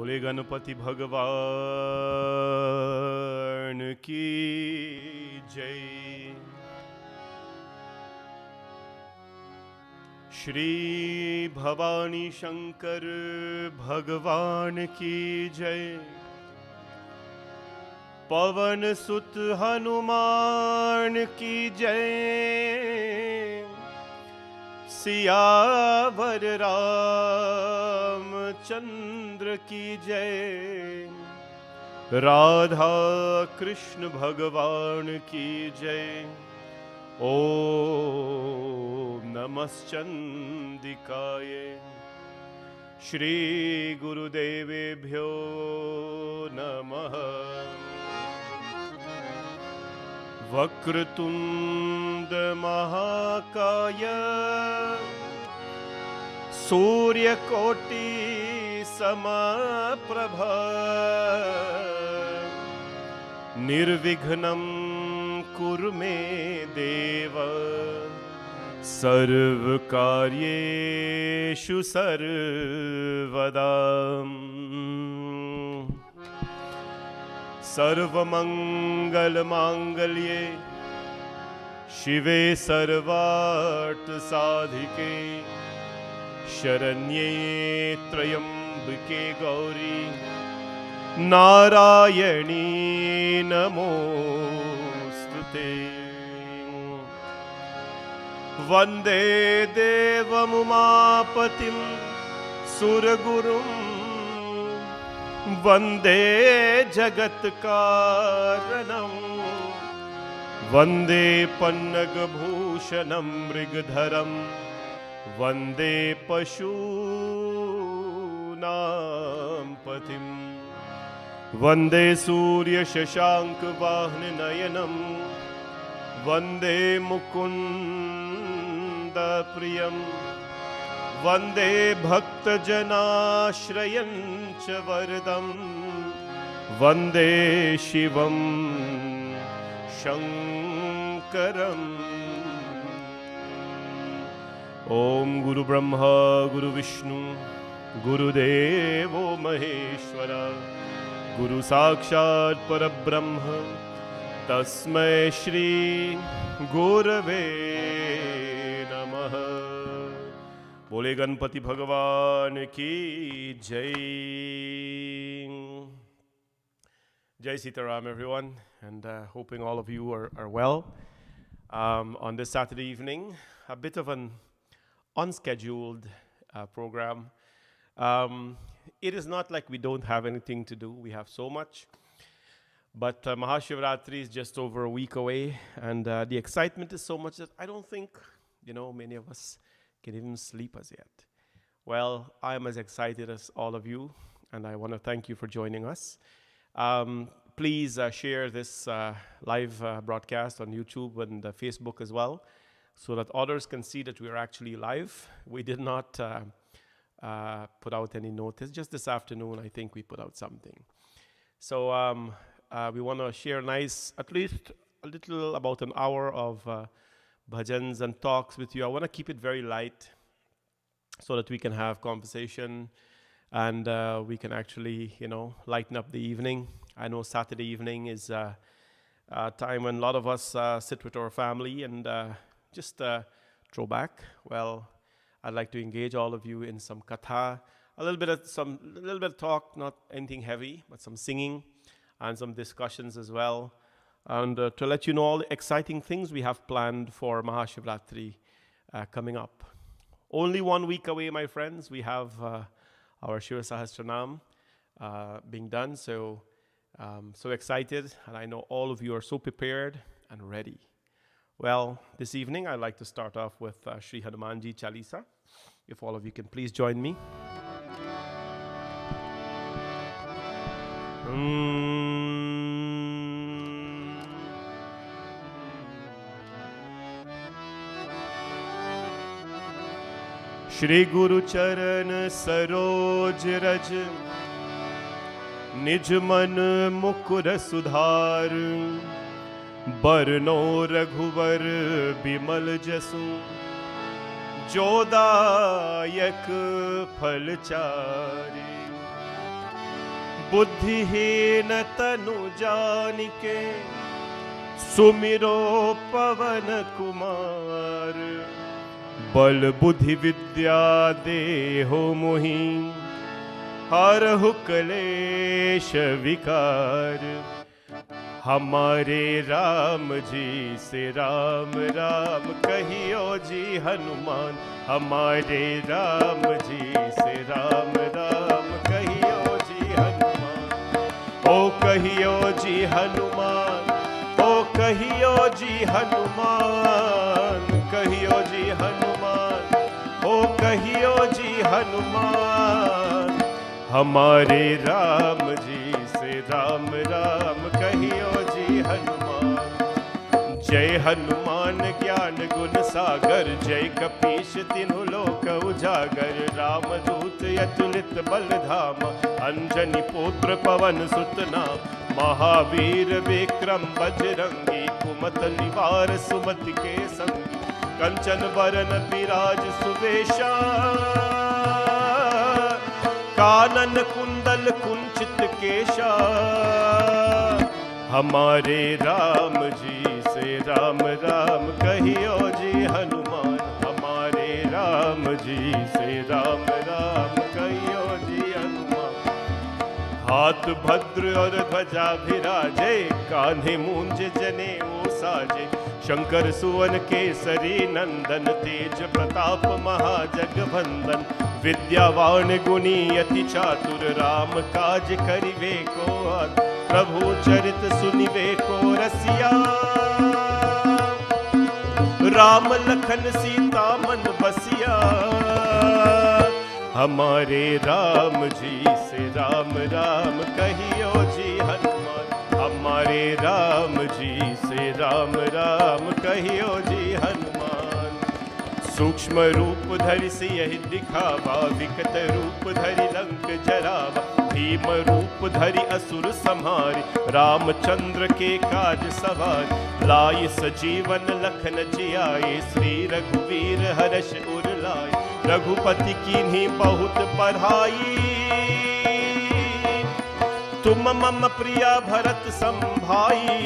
बोले गणपति भगवान की जय। श्री भवानी शंकर भगवान की जय। पवन सुत हनुमान की जय। सियावर रामचंद्र की जय। राधा कृष्ण भगवान की जय। ओम नमश्चंदिकाय। श्री गुरुदेवेभ्यो नमः। वक्रतुंड महाकाय सूर्यकोटि समप्रभ निर्विघ्नं कुरु मे देव सर्वकार्येषु सर्वदा। सर्वमंगलमांगल्ये शिवे सर्वार्थसाधिके शरण्ये त्र्यंबके गौरी नारायणी नमोस्तुते। वंदे देवमुमापतिं सुरगुरुं वंदे जगत्कारणं वंदे पन्नगभूषणं मृगधरं वंदे पशूनां पतिं वंदे सूर्यशशाङ्कवाहननयनं वंदे मुकुन्दप्रियं वंदे भक्तजनाश्रयं च वरदं वंदे शिवं शंकरम्। ओम गुरु ब्रह्मा गुरु विष्णु गुरुदेवो महेश्वर गुरु साक्षात् परब्रह्म तस्मै श्री गुरवे नमः। बोले गणपति भगवान की जय। Jai Sitaram everyone, and hoping all of you are well. On this Saturday evening, a bit of an unscheduled program. It is not like we don't have anything to do. We have so much. But Mahashivratri is just over a week away, and the excitement is so much that I don't think, many of us can even sleep as yet. Well, I am as excited as all of you, and I want to thank you for joining us. Please share this live broadcast on YouTube and Facebook as well, so that others can see that we are actually live. We did not put out any notice. Just this afternoon, I think we put out something. So we want to share at least a little, about an hour of bhajans and talks with you. I want to keep it very light so that we can have conversation and we can actually, lighten up the evening. I know Saturday evening is a time when a lot of us sit with our family and just throw back. Well, I'd like to engage all of you in some katha, a little bit of talk, not anything heavy, but some singing and some discussions as well. And to let you know all the exciting things we have planned for Mahashivratri coming up. Only 1 week away, my friends, we have our Shiva Sahasranam being done. So excited, and I know all of you are so prepared and ready. Well, this evening I'd like to start off with Sri Hanumanji Chalisa. If all of you can please join me. Shri गुरु चरण सरोज रज निज मन मुकुर सुधार बरनो रघुवर बिमल जसु जोदायक फलचारी बुद्धिहीन तनु जानिके सुमिरो पवन कुमार। बल बुद्धि विद्या देहो मोहि हरहु क्लेश विकार। हमारे राम जी से राम राम कहियो जी हनुमान। हमारे राम जी से राम राम कहियो जी हनुमान। ओ कहियो जी हनुमान, ओ कहियो जी हनुमान, कहियो जी हनुमान, ओ कहियो जी हनुमान। हमारे राम जी से राम राम कहियो जी हनुमान। जय हनुमान ज्ञान गुण सागर, जय कपीश तिन्हु लोक उजागर। राम दूत अतुलित बल धामा, अंजनी पुत्र पवन सुत नाम। महावीर विक्रम बजरंगी, कुमत निवार सुमति के संगी। कंचन बरन विराज सुवेशा, कानन कुंडल कुंचित केशा। हमारे राम जी से राम राम कहियो जी हनुमान। हमारे राम जी से राम राम कहियो जी हनुमान। हाथ भद्र और ध्वजा विराजे, कान्हे मूंज जनेऊ साजे। शंकर सुवन केसरी नंदन, तेज प्रताप महाजगवंदन। विद्यावान गुणी अति चातुर, राम काज करिवे को आतुर। प्रभु चरित सुनिवे को रसिया, राम लखन सीता मन बसिया। हमारे राम जी से राम राम कहियो जी हनुमान। हमारे राम जी से राम राम कहियो जी हनुमान। सूक्ष्म रूप धरि सियहि दिखावा, विकट रूप धरि लंक जरावा। भीम रूप धरि असुर संहारी, रामचंद्र के काज सवार। लाए सजीवन लखन जियाए, श्री रघुवीर हर्ष उर लाए। रघुपति कीन्ही बहुत बड़ाई, तुम मम प्रिया भरत संभाई।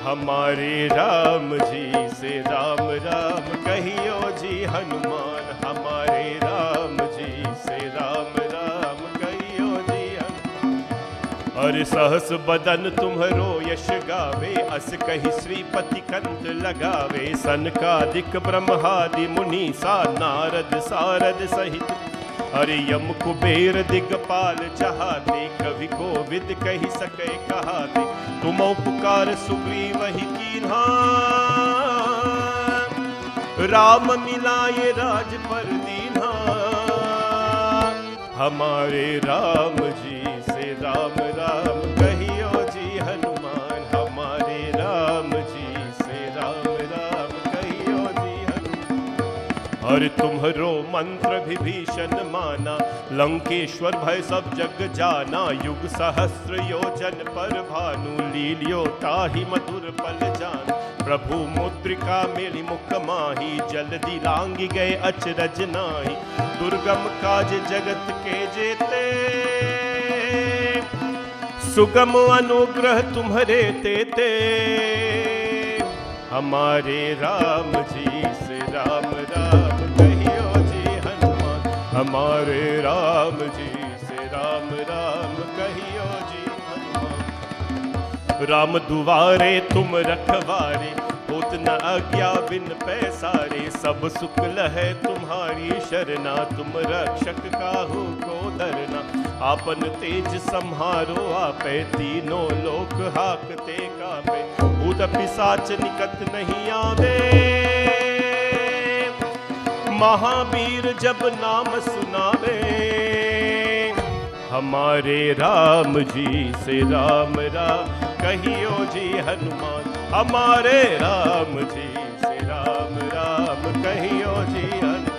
हमारे राम जी से राम राम कहियो जी हनुमान। हमारे राम जी से राम राम कहियो जी हनुमान। और सहस बदन तुम्हरो यश गावे, अस कहि श्रीपति कंठ लगावे। सनकादिक ब्रह्मादि मुनीसा, नारद सारद सहित। अरे यम कुबेर दिगपाल चहाते, कवि कोविद कहि सके कहाते। तुम उपकार सुग्रीव ही कीन्हा, राम मिलाए राज पर दीन्हा। हमारे राम जी से राम राम कहियो जी हनुमान। हमारे राम जी से राम राम कहियो जी हनुमान। और तुम्हरो मंत्र विभीषण माना, लंकेश्वर भय सब जग जाना। युग सहस्र योजन पर भानु, लील्यो ताहि मधुर पल जान। प्रभु मुद्रिका मेलि मुख माही, जल्दी लांगी गए अचरज नाही। दुर्गम काज जगत के जेते, सुगम अनुग्रह तुम्हरे तेते। हमारे राम जी से राम राम कहियो जी हनुमान। हमारे राम जी से राम राम कहियो जी हनुमान। राम दुआरे तुम रखवारे, होत न आज्ञा बिन पैसारे। सब सुख लहै तुम्हारी शरणा, तुम रक्षक काहू को डरना। आपन तेज सम्हारो आपै, तीनों लोक हाकते कापै। भूत पिशाच निकट नहीं आवे, महावीर जब नाम सुनावे। हमारे राम जी से राम राम कहियो जी हनुमान। हमारे राम जी से राम राम कहियो जी हनुमान।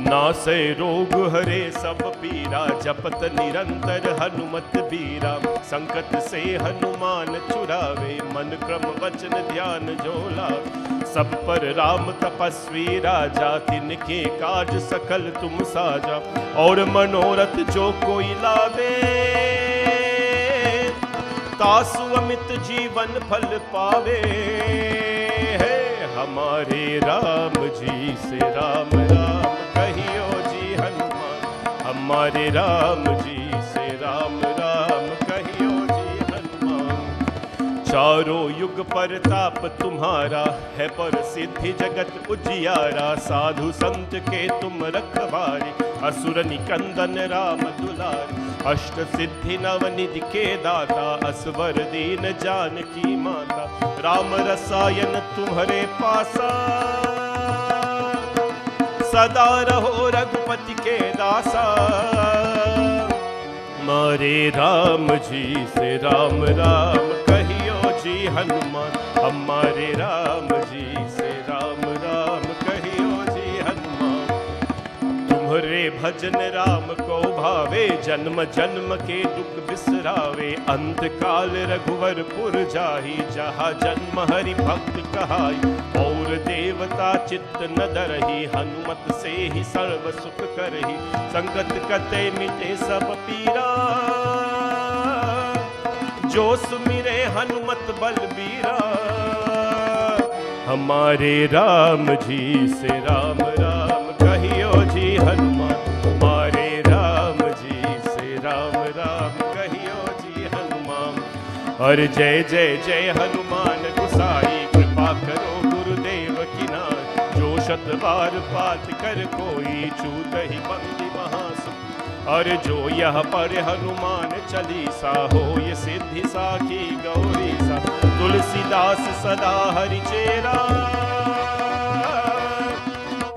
नासै रोग हरे सब पीरा, जपत निरंतर हनुमत बीरा। संकट से हनुमान छुड़ावे, मन क्रम वचन ध्यान जो लावे। सब पर राम तपस्वी राजा, तिनके काज सकल तुम साजा। और मनोरथ जो कोई लावे, तासु अमित जीवन फल पावे। है हमारे राम जी से राम राम कहियो जी हनुमान, हमारे राम जी से राम राम कहियो जी हनुमान। चारों युग परताप तुम्हारा, है पर सिद्धि जगत उजियारा। साधु संत के तुम रखवारे, असुर निकंदन राम दुलारे। अष्ट सिद्धि नवनिधि के दाता, असवर दीन जानकी माता। राम रसायन तुम्हारे पासा, सदा रहो रघुपति के दासा। हमारे राम जी से राम राम कहियो जी हनुमान, हमारे राम जी से राम राम कहियो जी हनुमान। तुम्हारे भजन राम को भावे, जन्म जन्म के दुख बिसरावे। अंत काल रघुवर पुर जाहि, जहाँ जन्म हरि भक्त कहाई। और देवता चित्त न डरहि, हनुमत से ही सर्व सुख करहि। संकट कटे मिटे सब पीरा, जो सुमिरे हनुमत बलबीरा। हमारे राम जी से राम राम कहियो जी हनुमान, हमारे राम जी से राम राम कहियो जी हनुमान। और जय जय जय हनुमान गुसाई, कृपा करो गुरुदेव की नाय। जो शत बार पाठ कर कोई, छूत ही बंदी महासुख। और जो यह पर हनुमान चालीसा, हो ये सिद्धि साखी गौरी सा। तुलसीदास सदा हरि चेरा,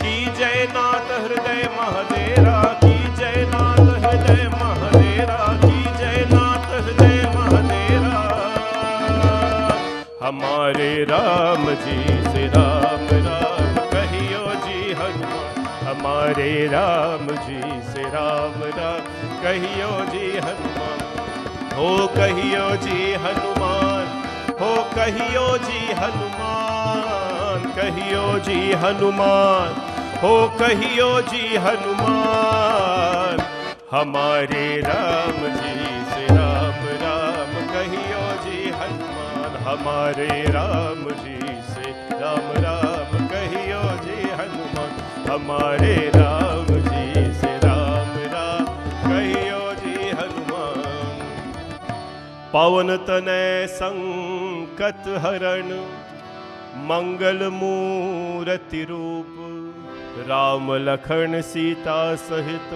की जय नाथ हृदय महदेरा। की जय नाथ हृदय महदेरा, की जय नाथ हृदय महदेरा। हमारे राम जी से राम राम कहियो जी हनुमान, हमारे राम जी से राम राम कहियो जी हनुमान। हो कहियो जी हनुमान, हो कहियो जी हनुमान, कहियो जी हनुमान, हो कहियो जी हनुमान। हमारे राम जी से राम राम कहियो जी हनुमान, हमारे राम जी से राम राम कहियो जी हनुमान। हमारे राम जी से राम राम कहियो जी हनुमान। पवन तनय संकट हरण, मंगल मूर्ति रूप। राम लखन सीता सहित,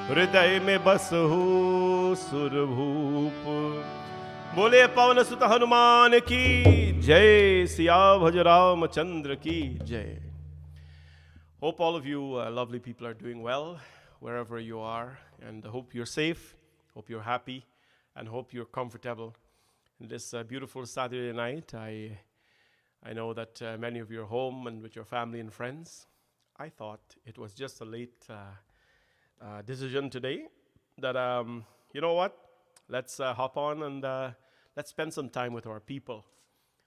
हृदय में बसहु सुरभूप। बोले पवन सुत हनुमान की जय, सिया भज रामचंद्र की जय। Hope all of you lovely people are doing well wherever you are, and hope you're safe, hope you're happy, and hope you're comfortable in this beautiful Saturday night. I know that many of you are home and with your family and friends. I thought it was just a late decision today that, you know what, let's hop on and let's spend some time with our people.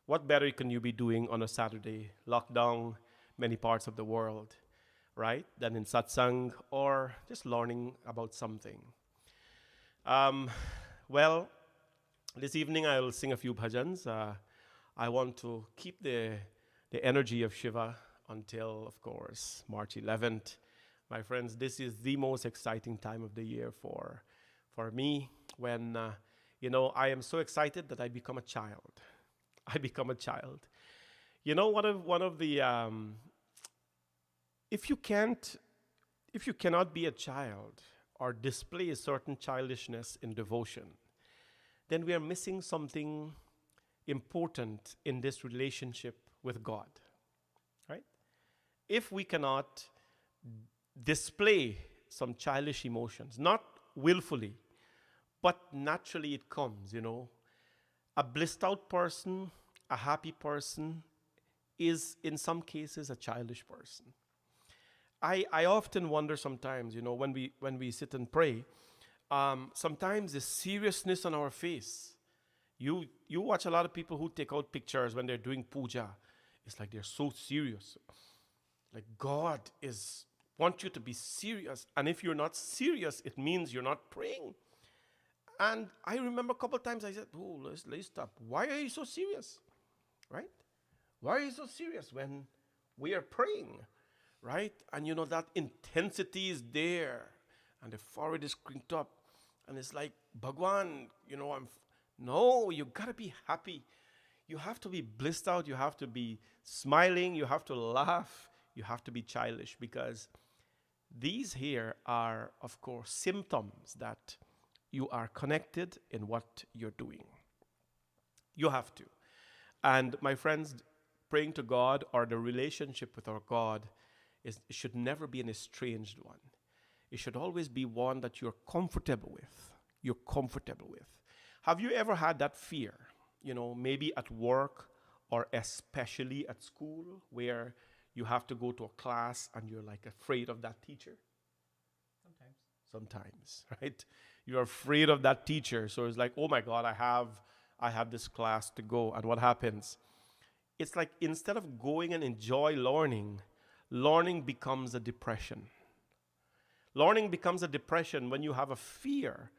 What better can you be doing on a Saturday, lockdown many parts of the world, right, than in Satsangh or just learning about something. Well, this evening I will sing a few bhajans. I want to keep the energy of Shiva until, of course, March 11th. My friends, this is the most exciting time of the year for me, when, you know, I am so excited that I become a child. I become a child. You know, one of the, if you cannot be a child or display a certain childishness in devotion, then we are missing something important in this relationship with God, right? If we cannot display some childish emotions, not willfully, but naturally it comes, you know. A blissed out person, a happy person is in some cases a childish person. I often wonder sometimes, you know, when we sit and pray, sometimes the seriousness on our face. You watch a lot of people who take out pictures when they're doing puja. It's like they're so serious. Like God is want you to be serious. And if you're not serious, it means you're not praying. And I remember a couple of times I said, oh, let's stop. Why are you so serious? Right? Why are you so serious when we are praying? Right? And you know, that intensity is there. And the forehead is crinked up. And it's like, Bhagwan, you know, no, you gotta be happy. You have to be blissed out. You have to be smiling. You have to laugh. You have to be childish, because these here are, of course, symptoms that you are connected in what you're doing. You have to. And my friends, praying to God, or the relationship with our God, it should never be an estranged one. It should always be one that you're comfortable with. You're comfortable with. Have you ever had that fear? You know, maybe at work or especially at school, where you have to go to a class and you're like afraid of that teacher? Sometimes, right? You're afraid of that teacher. So it's like, oh my God, I have this class to go. And what happens? It's like, instead of going and enjoy learning, learning becomes a depression. Learning becomes a depression when you have a fear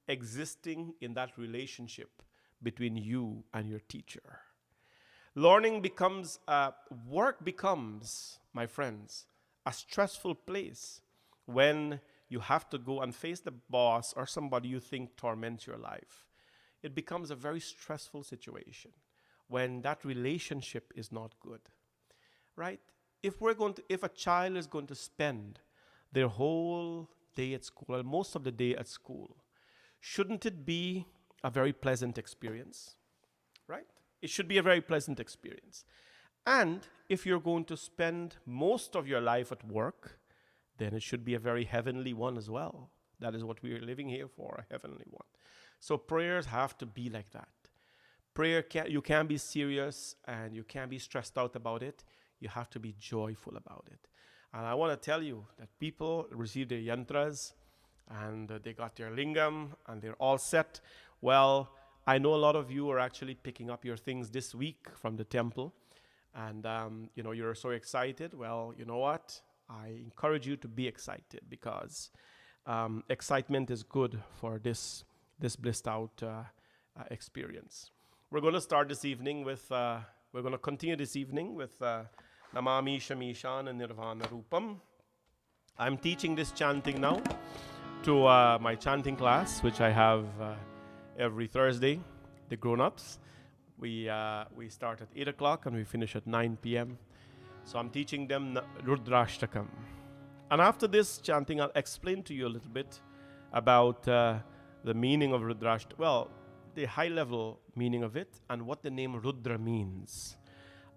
existing in that relationship between you and your teacher. Learning becomes, work becomes, my friends, a stressful place when you have to go and face the boss or somebody you think torments your life. It becomes a very stressful situation when that relationship is not good, right? If a child is going to spend their whole day at school, or most of the day at school, shouldn't it be a very pleasant experience, right? It should be a very pleasant experience. And if you're going to spend most of your life at work, then it should be a very heavenly one as well. That is what we are living here for, a heavenly one. So prayers have to be like that. You can't be serious and you can't be stressed out about it. You have to be joyful about it. And I want to tell you that people receive their yantras and they got their lingam and they're all set. Well, I know a lot of you are actually picking up your things this week from the temple. And, you're so excited. Well, you know what? I encourage you to be excited, because excitement is good for this blissed out experience. We're going to start this evening with, we're going to continue this evening with Namami Shamishan and Nirvana Rupam. I'm teaching this chanting now to my chanting class, which I have every Thursday, the grown-ups. We start at 8 o'clock and we finish at 9 p.m. So I'm teaching them Rudrashtakam. And after this chanting, I'll explain to you a little bit about the meaning of Rudrashtakam. Well, the high-level meaning of it, and what the name Rudra means,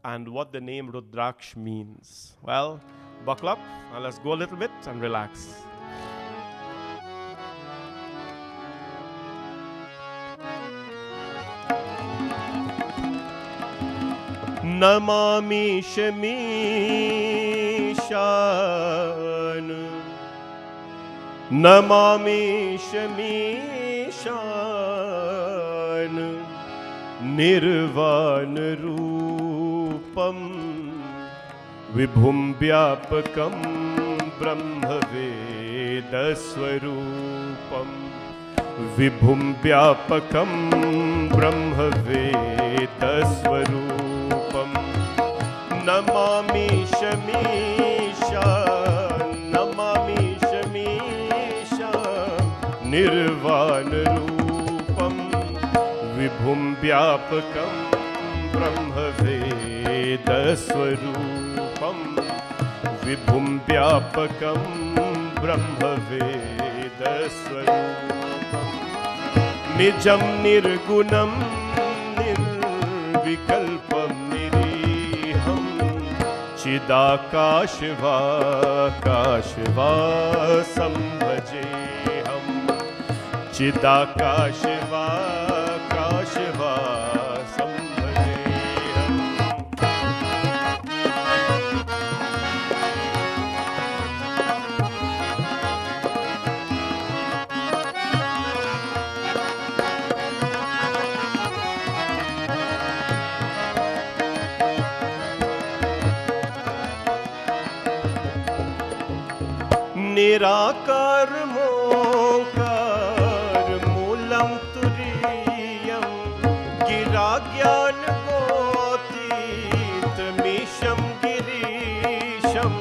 and what the name Rudraksh means. Well, buckle up, and let's go a little bit and relax. Namami Shamishan, Namami Shamishan, Nirvana Rupam, Vibhum Vyapakam, Brahma Veda Swarupam, Vibhum Vyapakam, Brahma Veda Swarupam, Namami Shamisha, Namami Shamisha, Nirvana Rupam, Vibhum Vyapakam, Brahma Veda Swarupam, Vibhum Vyapakam, Brahma Veda Swarupam, Nijam Nirgunam Nirvikalpam Niriham, Chidakashva Kashva Sambhajeham, Chidakashva Kashva Sambhajeham. निराकार मोकार मूलम तुरीयम गिरा ज्ञान गोतीतमीशम गिरीशम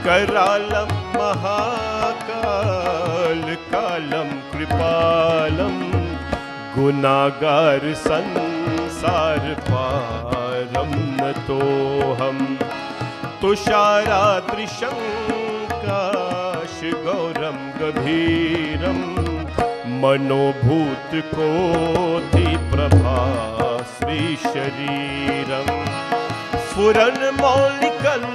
करालम महाकाल कालम कृपालम गुनागार संसार पारम नतोहम तुषाराद्रिशंकाश गौरम गभीरम मनोभूत कोटि प्रभा श्री शरीरम स्फुरन मौलिकल्लोलिनी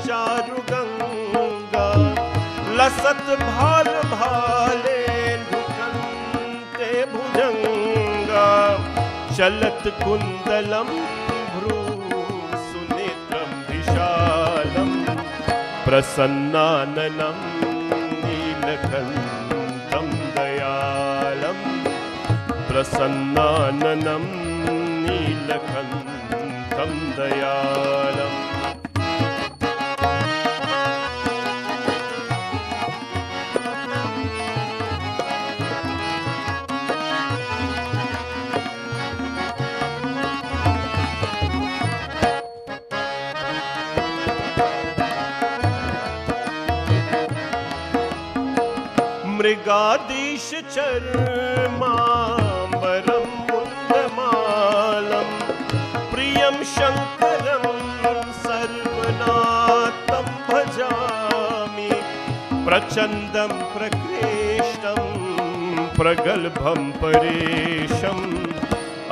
चारुगंगा लसत भाल भाले ढुकंते भुजंगा चलत कुंडलम प्रसन्नाननं नीलकण्ठं दयालं प्रसन्नाननं नीलकण्ठं दयालम् मृगादीश चर्माम्बरं मुन्दमालं प्रियं शङ्करं सर्वनाथं भजामि प्रचण्डं प्रकृष्टं प्रगल्भं परेशम्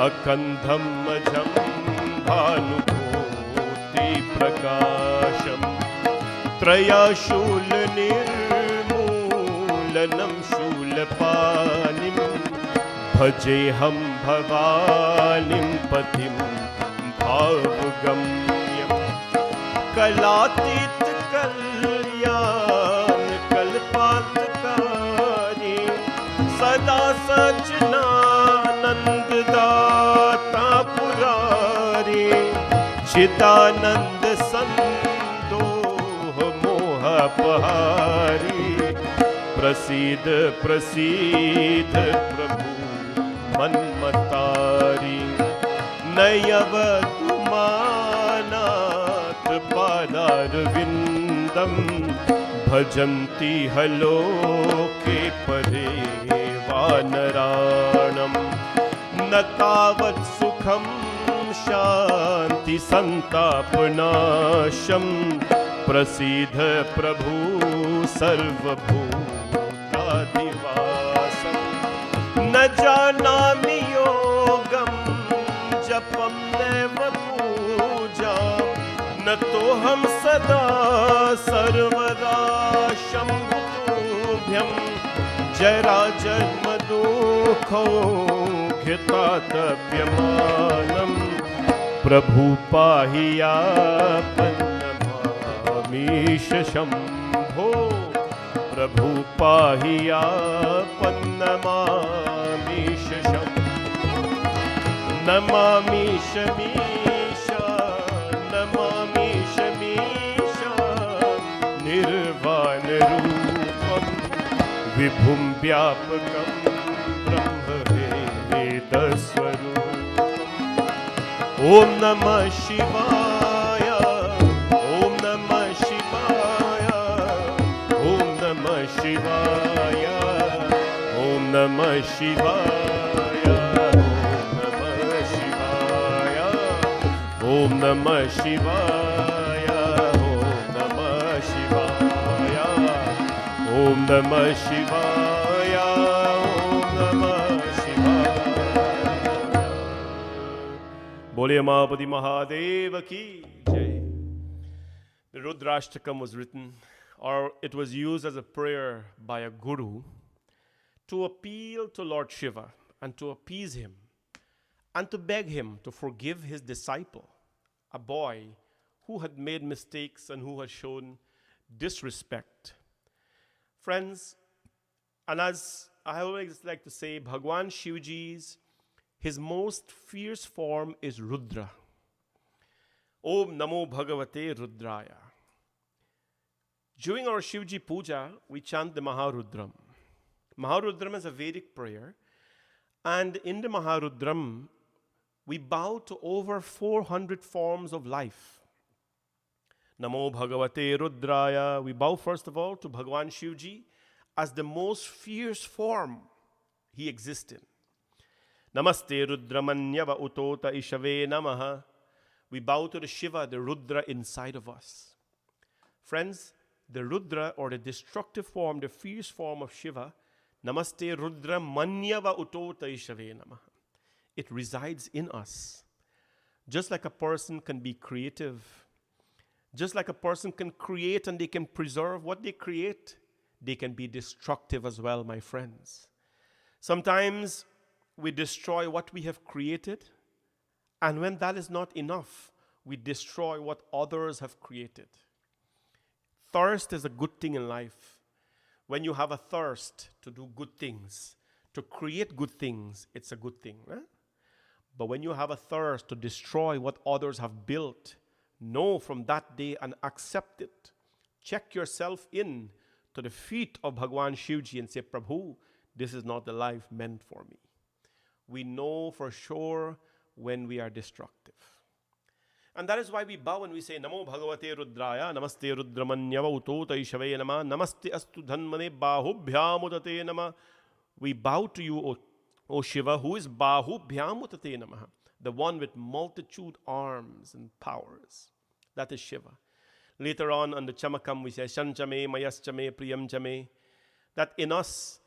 अकन्धं मझं भानुभूति प्रकाशं त्रयाशूलनिर्मूलनं शूलपाणिं भजेऽहं भवानीं पतिं भावगम्यं कलातीत कल्याण कल्पान्तकारी सदा सच्चिदानन्ददाता पुरारी चिदानन्द संदोह मोहपहारी प्रसीद प्रसीद प्रभु मन्मतारी नयवतुमानाथ पादारविन्दं भजन्ति हलोके परे वानराणं न तावत् सुखं शान्ति संतापनाशं प्रसीद प्रभु सर्वभूताधिवासं न जानामि योगं जपं नैव पूजां न तोऽहं सदा सर्वदा शम्भुभ्यं जराजन्म दुःखौघ्यतातप्यमानं प्रभु पाहि यापन्नमामीश शम्भो प्रभु पाहि यापन्नमामीश शम्भो नमामि शमीशा नमामि शमीशा निर्वाणरूपं विभुं व्यापकं ब्रह्मवेदस्वरूपम् ॐ नमः शिवाय ॐ नमः शिवाय ॐ नमः शिवाय ॐ नमः शिवाय ॐ नमः शिवाय ॐ नमः शिवाय ॐ नमः शिवाय ॐ नमः शिवाय। बोलिए महापति महादेव की जय। The Rudrashtakam was written, or it was used as a prayer by a guru to appeal to Lord Shiva and to appease him and to beg him to forgive his disciple, a boy who had made mistakes and who had shown disrespect. Friends, and as I always like to say, Bhagwan Shivji's, his most fierce form is Rudra. Om Namo Bhagavate Rudraya. During our Shivji Puja, we chant the Maharudram. Maharudram is a Vedic prayer, and in the Maharudram, we bow to over 400 forms of life. Namo Bhagavate Rudraya. We bow first of all to Bhagwan Shivji as the most fierce form he exists in. Namaste Rudramanyava Utota Ishave Namaha. We bow to the Shiva, the Rudra inside of us. Friends, the Rudra, or the destructive form, the fierce form of Shiva, Namaste Rudramanyava Utota Ishave Namaha. It resides in us. Just like a person can be creative, just like a person can create and they can preserve what they create, they can be destructive as well, my friends. Sometimes we destroy what we have created, and when that is not enough, we destroy what others have created. Thirst is a good thing in life. When you have a thirst to do good things, to create good things, it's a good thing. Right? But when you have a thirst to destroy what others have built, know from that day and accept it. Check yourself in to the feet of Bhagwan Shivji and say, Prabhu, this is not the life meant for me. We know for sure when we are destructive. And that is why we bow and we say, Namo Bhagavate Rudraya, Namaste Rudramanyava Utota Ishave Nama, Namaste Astu Dhanmane Bahubhyamutate Nama. We bow to you, O Shiva, who is Bahubhyamutate Namaha, the one with multitude arms and powers. That is Shiva. Later on the Chamakam, we say, Shanchame, Mayaschame, Priyamchame. That in us,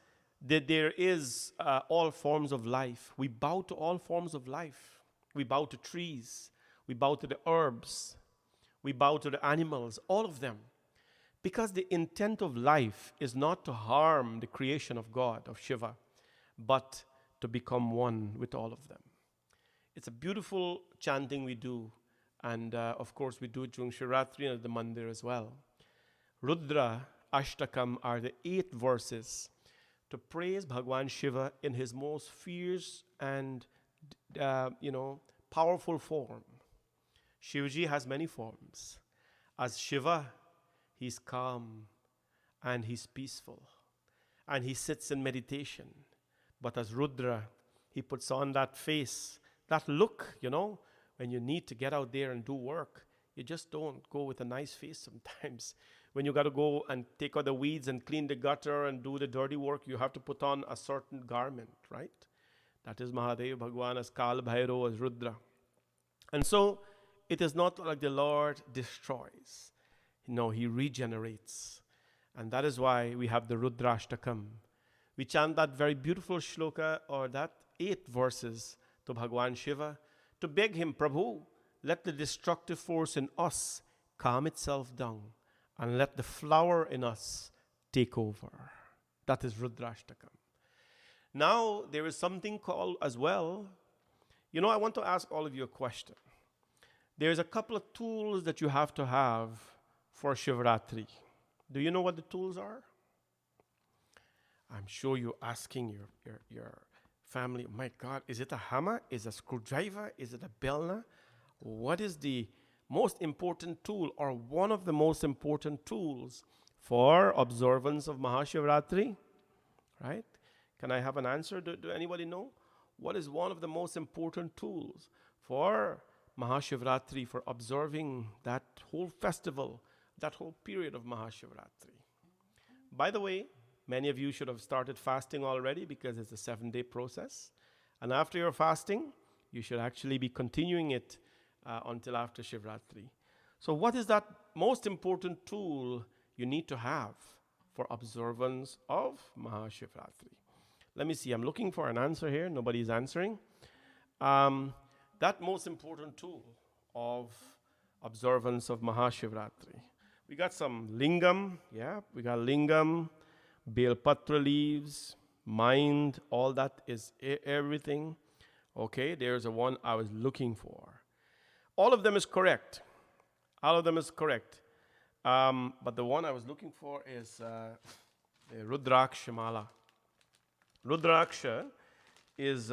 that there is all forms of life. We bow to all forms of life. We bow to trees. We bow to the herbs. We bow to the animals, all of them. Because the intent of life is not to harm the creation of God, of Shiva, but to become one with all of them. It's a beautiful chanting we do. And of course, we do it during Shivratri and at the mandir as well. Rudra Ashtakam are the 8 verses to praise Bhagwan Shiva in his most fierce and, powerful form. Shivji has many forms. As Shiva, he's calm and he's peaceful. And he sits in meditation. But as Rudra, he puts on that face, that look, when you need to get out there and do work. You just don't go with a nice face sometimes. When you got to go and take out the weeds and clean the gutter and do the dirty work, you have to put on a certain garment, right? That is Mahadev Bhagwan as Kal Bhairo, as Rudra. And so, it is not like the Lord destroys. No, he regenerates. And that is why we have the Rudrashtakam. We chant that very beautiful shloka, or that 8 verses to Bhagwan Shiva, to beg him, Prabhu, let the destructive force in us calm itself down, and let the flower in us take over. That is Rudrashtakam. Now, there is something called as well, I want to ask all of you a question. There's a couple of tools that you have to have for Shivratri. Do you know what the tools are? I'm sure you're asking your family, my God, is it a hammer? Is it a screwdriver? Is it a belna? What is the most important tool, or one of the most important tools for observance of Mahashivratri? Right? Can I have an answer? Do anybody know? What is one of the most important tools for Mahashivratri, for observing that whole festival, that whole period of Mahashivratri? By the way, many of you should have started fasting already because it's a 7-day process. And after your fasting, you should actually be continuing it until after Shivratri. So what is that most important tool you need to have for observance of Mahashivratri? Let me see. I'm looking for an answer here. Nobody's answering. That most important tool of observance of Mahashivratri. We got some lingam. Yeah, we got lingam, Belpatra leaves, mind, all that is everything. Okay, there's the one I was looking for. All of them is correct. All of them is correct. But the one I was looking for is the Rudraksha Mala. Rudraksha is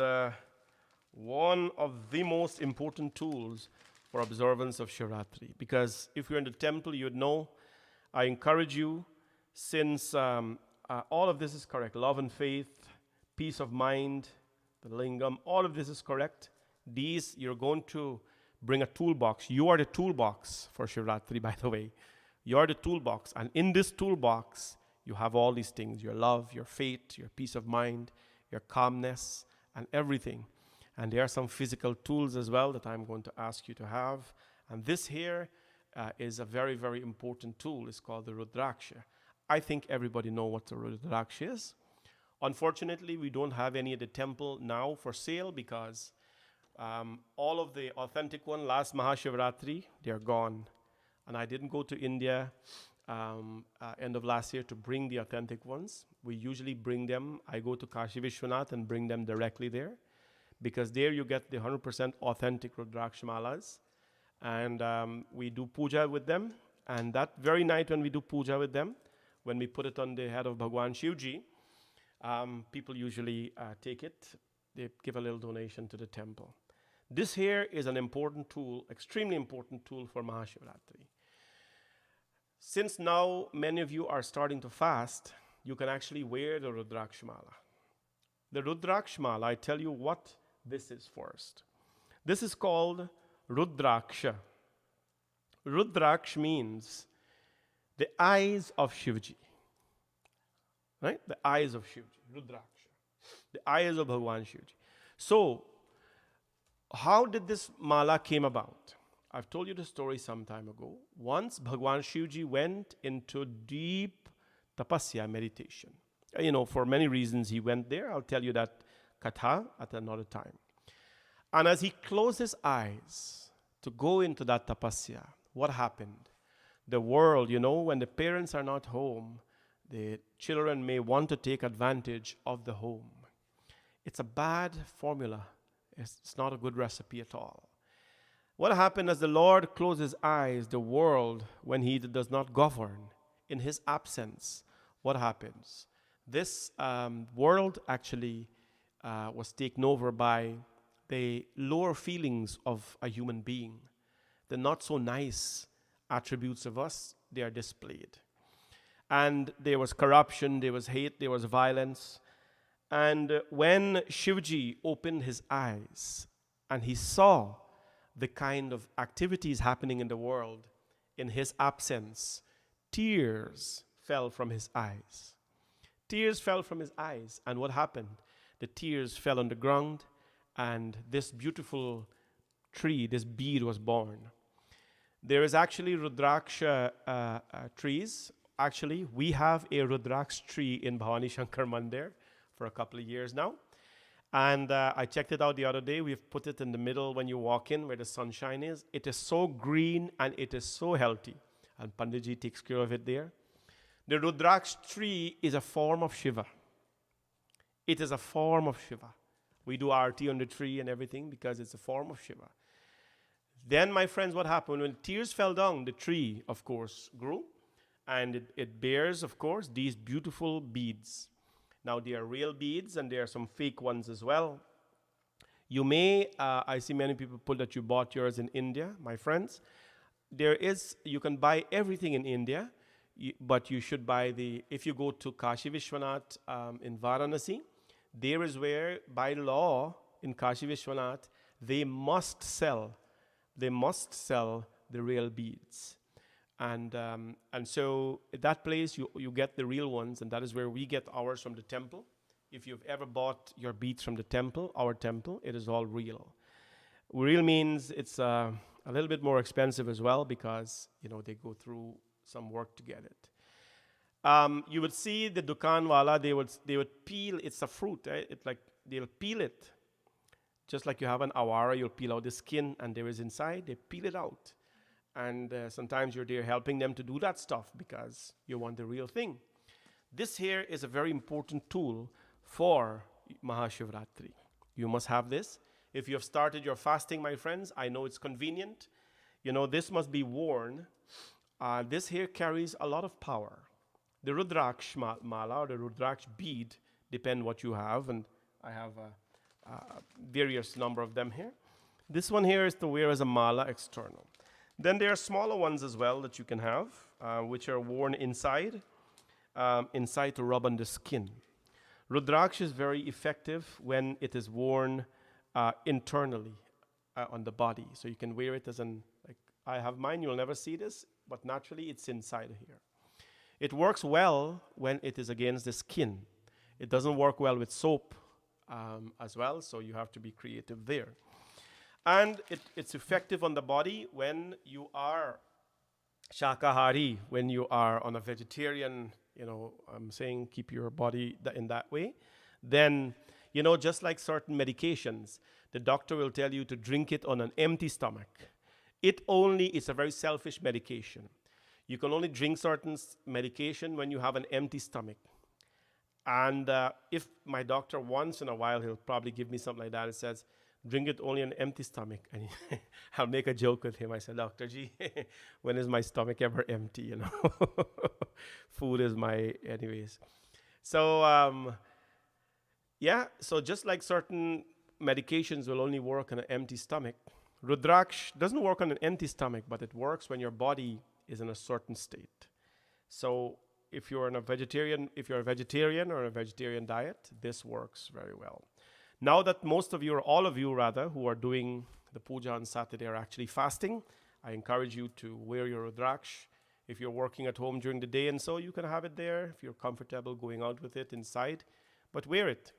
one of the most important tools for observance of Shivratri. Because if you're in the temple, you would know I encourage you, since all of this is correct, love and faith, peace of mind, the lingam, all of this is correct. These, you're going to bring a toolbox. You are the toolbox for Shivratri, by the way. You are the toolbox. And in this toolbox, you have all these things: your love, your faith, your peace of mind, your calmness, and everything. And there are some physical tools as well that I'm going to ask you to have. And this here is a very, very important tool. It's called the Rudraksha. I think everybody knows what the Rudraksha is. Unfortunately, we don't have any at the temple now for sale because all of the authentic one last Mahashivratri, they're gone. And I didn't go to India end of last year to bring the authentic ones. We usually bring them. I go to Kashi Vishwanath and bring them directly there, because there you get the 100% authentic Rudraksha Malas. And we do puja with them. And that very night when we do puja with them, when we put it on the head of Bhagwan Shivji, people usually take it. They give a little donation to the temple. This here is an important tool, extremely important tool for Mahashivratri. Since now many of you are starting to fast, you can actually wear the Rudraksha Mala. The Rudraksha Mala, I tell you what this is first. This is called Rudraksha. Rudraksha means the eyes of Shivji. Right? The eyes of Shivji, Rudraksha. The eyes of Bhagwan Shivji. So, how did this mala came about? I've told you the story some time ago. Once Bhagwan Shivji went into deep tapasya, meditation. For many reasons he went there. I'll tell you that katha at another time. And as he closed his eyes to go into that tapasya, what happened? The world, when the parents are not home, the children may want to take advantage of the home. It's a bad formula. It's not a good recipe at all. What happened as the Lord closed his eyes, the world, when he does not govern, in his absence, what happens? This world actually was taken over by the lower feelings of a human being. The not so nice attributes of us, they are displayed. And there was corruption, there was hate, there was violence. And when Shivji opened his eyes and he saw the kind of activities happening in the world in his absence, tears fell from his eyes. Tears fell from his eyes. And what happened? The tears fell on the ground, and this beautiful tree, this bead was born. There is actually Rudraksha trees. Actually, we have a Rudraksha tree in Bhavani Shankar Mandir for a couple of years now. And I checked it out the other day. We've put it in the middle when you walk in where the sunshine is. It is so green and it is so healthy. And Panditji takes care of it there. The Rudraksha tree is a form of Shiva. It is a form of Shiva. We do arti on the tree and everything because it's a form of Shiva. Then, my friends, what happened? When tears fell down, the tree, of course, grew. And it bears, of course, these beautiful beads. Now, they are real beads, and there are some fake ones as well. You may, I see many people put that you bought yours in India, my friends. You can buy everything in India, but you should buy if you go to Kashi Vishwanath in Varanasi, there is where, by law, in Kashi Vishwanath, they must sell the real beads. And so at that place, you get the real ones, and that is where we get ours from the temple. If you've ever bought your beads from the temple, our temple, it is all real. Real means it's a little bit more expensive as well because, they go through some work to get it. You would see the Dukan Wala, they would peel, it's a fruit, right? It's like they'll peel it. Just like you have an awara, you'll peel out the skin, and there is inside, they peel it out. And sometimes you're there helping them to do that stuff because you want the real thing. This here is a very important tool for Mahashivratri. You must have this. If you have started your fasting, my friends, I know it's convenient. This must be worn. This here carries a lot of power. The Rudraksha Mala or the Rudraksha bead, depend what you have. And I have various number of them here. This one here is to wear as a mala external. Then there are smaller ones as well that you can have. which are worn inside to rub on the skin. Rudraksha is very effective when it is worn internally on the body. So you can wear it as like I have mine, you'll never see this, but naturally it's inside here. It works well when it is against the skin. It doesn't work well with soap as well, so you have to be creative there. And it's effective on the body when you are shakahari, when you are on a vegetarian, I'm saying keep your body in that way. Then, just like certain medications, the doctor will tell you to drink it on an empty stomach. It's a very selfish medication. You can only drink certain medication when you have an empty stomach. And if my doctor once in a while, he'll probably give me something like that. It says, drink it only on an empty stomach. And I'll make a joke with him. I said, Dr. G, when is my stomach ever empty? Food is anyways. So, so just like certain medications will only work on an empty stomach, Rudraksh doesn't work on an empty stomach, but it works when your body is in a certain state. So if you're a vegetarian or a vegetarian diet, this works very well. Now that most of you, or all of you rather, who are doing the puja on Saturday are actually fasting, I encourage you to wear your Rudraksh. If you're working at home during the day and so, you can have it there if you're comfortable going out with it inside, but wear it.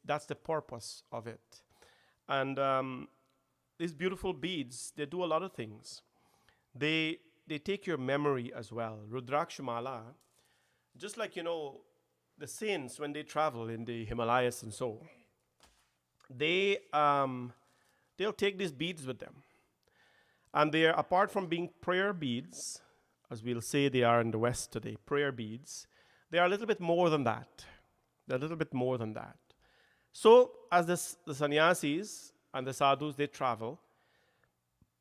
That's the purpose of it. And these beautiful beads, they do a lot of things. They take your memory as well. Rudraksha Mala, just like, the saints when they travel in the Himalayas and so, they'll take these beads with them. And they are, apart from being prayer beads, as we'll say they are in the West today, prayer beads, they are a little bit more than that. They're a little bit more than that. So, as the sannyasis and the sadhus, they travel,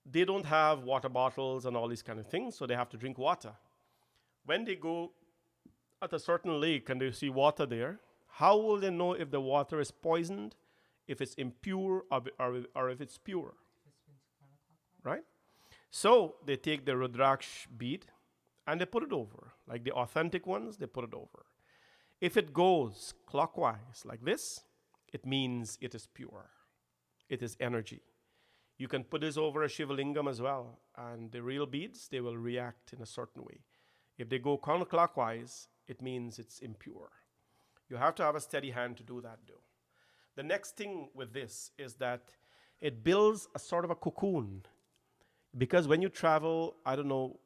they don't have water bottles and all these kind of things, so they have to drink water. When they go at a certain lake and they see water there, how will they know if the water is poisoned, if it's impure, or if it's pure? Right? So they take the Rudraksh bead and they put it over. Like the authentic ones, they put it over. If it goes clockwise like this, it means it is pure. It is energy. You can put this over a Shivalingam as well, and the real beads, they will react in a certain way. If they go counterclockwise, it means it's impure. You have to have a steady hand to do that, though. The next thing with this is that it builds a sort of a cocoon. Because when you travel, I don't know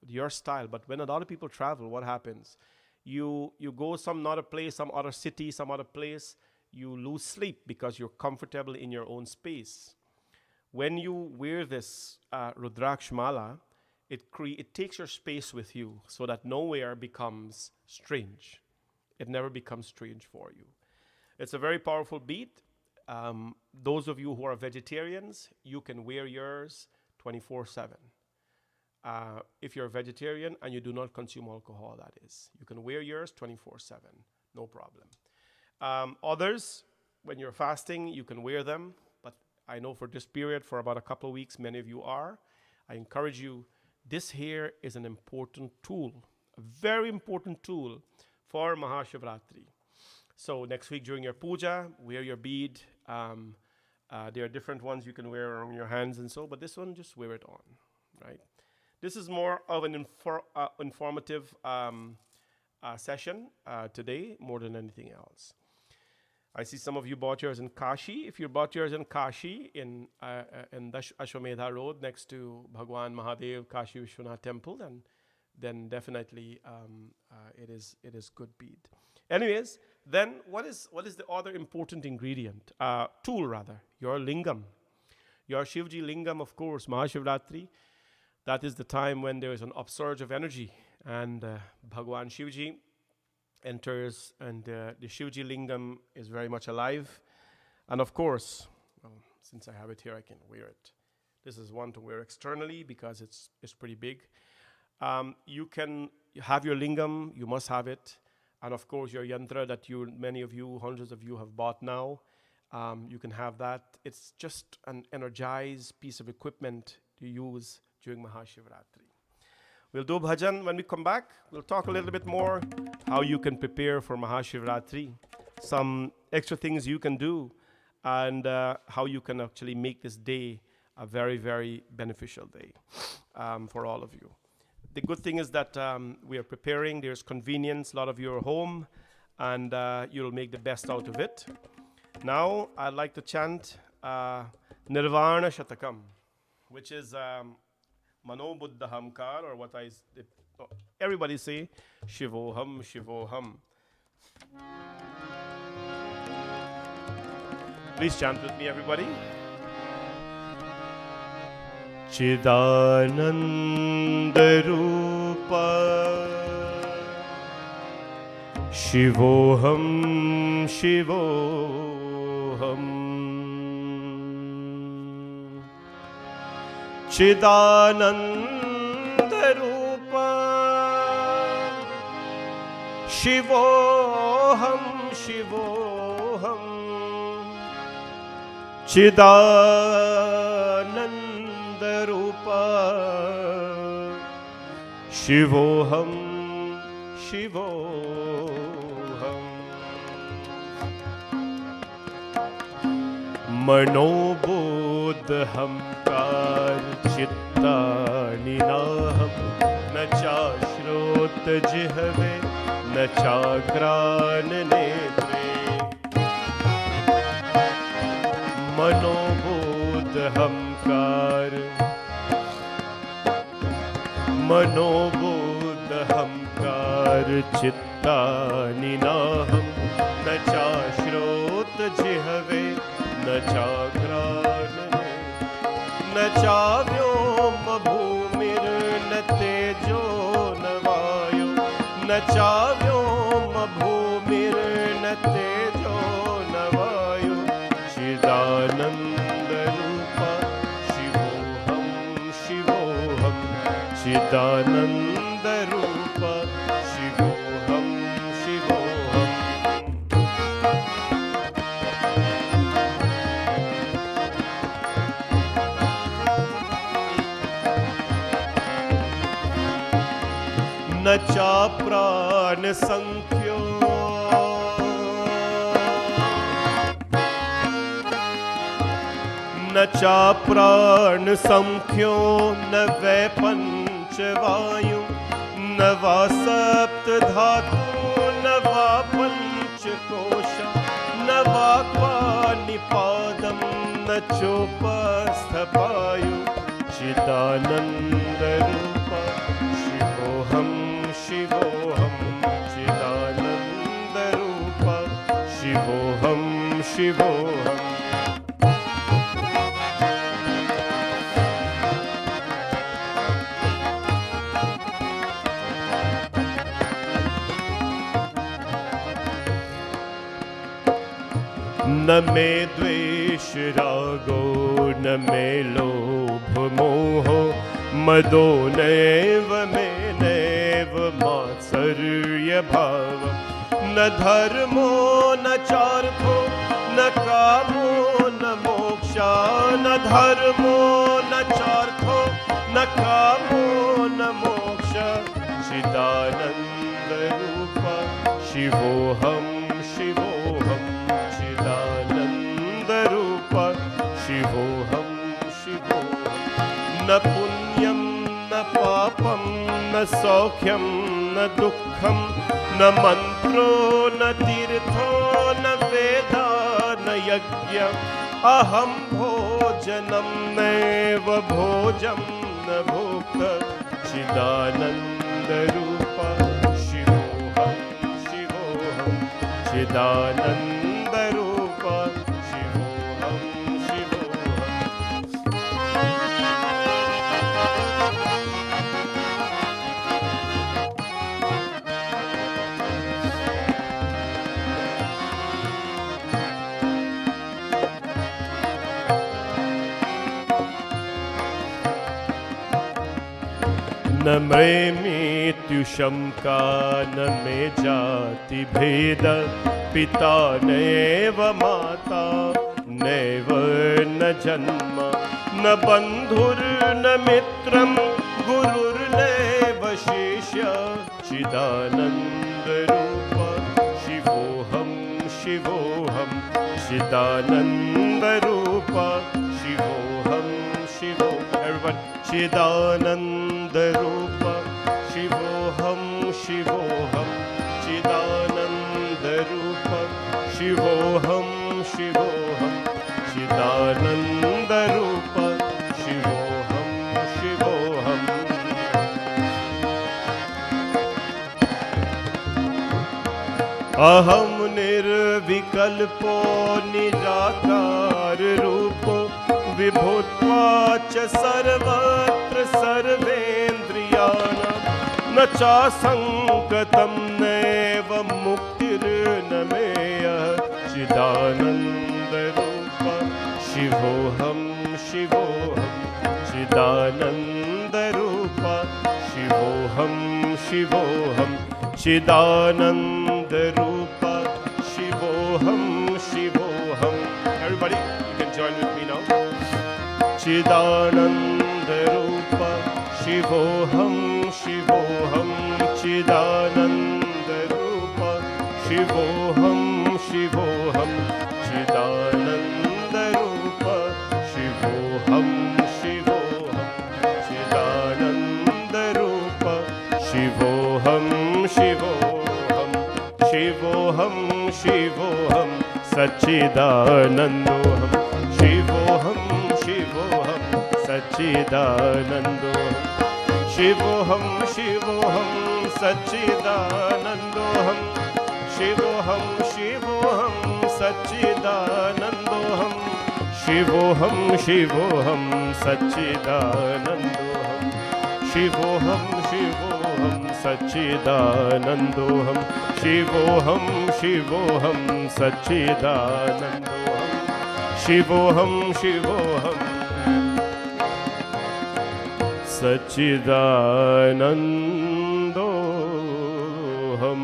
your style, but when a lot of people travel, what happens? You go some other place, some other city, some other place, you lose sleep because you're comfortable in your own space. When you wear this Rudraksha Mala, it takes your space with you so that nowhere becomes strange. It never becomes strange for you. It's a very powerful bead. Those of you who are vegetarians, you can wear yours 24/7. If you're a vegetarian and you do not consume alcohol, that is. You can wear yours 24/7, no problem. Others, when you're fasting, you can wear them. But I know for this period, for about a couple of weeks, many of you are. I encourage you, this here is an important tool, a very important tool for Mahashivratri. So next week during your puja, wear your bead. There are different ones you can wear on your hands and so, but this one, just wear it on, right? This is more of an informative session today, more than anything else. I see some of you bought yours in Kashi. If you bought yours in Kashi, in Ashwamedha Road, next to Bhagwan Mahadev Kashi Vishwanath Temple, then definitely it is good bead. Anyways, then what is the other important ingredient? Tool rather, your lingam. Your Shivji lingam, of course, Mahashivratri. That is the time when there is an upsurge of energy, and Bhagwan Shivji enters, and the Shivji lingam is very much alive. And of course, well, since I have it here, I can wear it. This is one to wear externally because it's pretty big. You can have your lingam, you must have it. And of course, your yantra that many of you, hundreds of you have bought now, you can have that. It's just an energized piece of equipment to use during Mahashivratri. We'll do bhajan when we come back. We'll talk a little bit more how you can prepare for Mahashivratri, some extra things you can do, and how you can actually make this day a very, very beneficial day for all of you. The good thing is that we are preparing. There's convenience. A lot of you are home, and you'll make the best out of it. Now, I'd like to chant Nirvana Shatakam, which is Mano Buddha Hamkar, or what everybody say, Shivoham, Shivoham. Please chant with me, everybody. Chidananda Rupa Shivoham, Shivoham. Chidananda Rupa Shivoham, Shivoham. Chidananda Rupa Shivoham, Shivoham. Manobodhamkar chitta ninaham na chashrot jihve na chakran netre. Manobodhamkar Manobodhamkar chitta ninaham na chashrot jihve na chakran na chavyom bhumir na tejo na vayu na chavyom bhumir na tejo na vayu. Chidananda Rupa Shivoham, Shivoham. Chidananda Rupa Shivoham, Shivoham. न चा प्राण संख्यो न चा प्राण संख्यो न वै पंचवायु न वा सप्त धातु न वा पंचकोश न वा पानिपादम न चोपस्थपायु. चिदानंद रूप शिवोहम, शिवोहम. चिदानंद रूप शिवोहम, शिवोहम. न मे द्वेष रागो न मे लोभ मोहो मदो नैव मे नैव मात्सर्य भाव. न धर्मो न चार्थो न कामो न मोक्षा. न धर्मो न चार्थो न कामो न मोक्षा. चिदानंद रूप शिवोहम, शिवोहम. चिदानंद रूप शिवोहम, शिवोहम. न पुण्यम न पापम न सौख्यम न दुःखम न मंत्रो न तीर्थो न वेदा न यज्ञ. अहम भोजनम नैव भोजम न भोक्त. चिदानंद रूप शिवोहम, शिवोहम. चिदानंद रूप शिवोहम, शिवोहम. न मे मृत्युशंका न मे जाति भेद. पिता नैव माता नैव न जन्म. न बंधुर्न मित्रम गुरुर्नैव Chidananda Rupa Shivoham Shivoham Chidananda Rupa Shivoham Shivoham. Everybody. Chidananda Rupa Shivoham Shivoham Chidananda Rupa Shivoham Shivoham Chidananda Rupa Shivoham Shivoham. Aham nirvikalpo nirakar rupo vibhutva cha sarvatra sarvendriyanam na cha sankatam neva muktirnameya chidananda rupa shivoham shivoham chidananda rupa shivoham shivoham chidananda rupa shivoham shivoham. Everybody, you can join with me now. Chidananda Rupa Shivoham Shivoham Chidananda Rupa Shivoham Shivoham Chidananda Rupa Shivoham Shivoham Chidananda Rupa Shivoham Shivoham Shivoham Shivoham Sachidanandoham Shivoham Shivoham Sachidanandoham Shivoham Shivoham Sachidanandoham Shivoham Shivoham Sachidanandoham Shivoham Shivoham Sachidanandoham Shivoham Shivoham Sachidanandoham Shivoham Shivoham Sachidanandoham Shivoham Shivoham Sachidanandoham.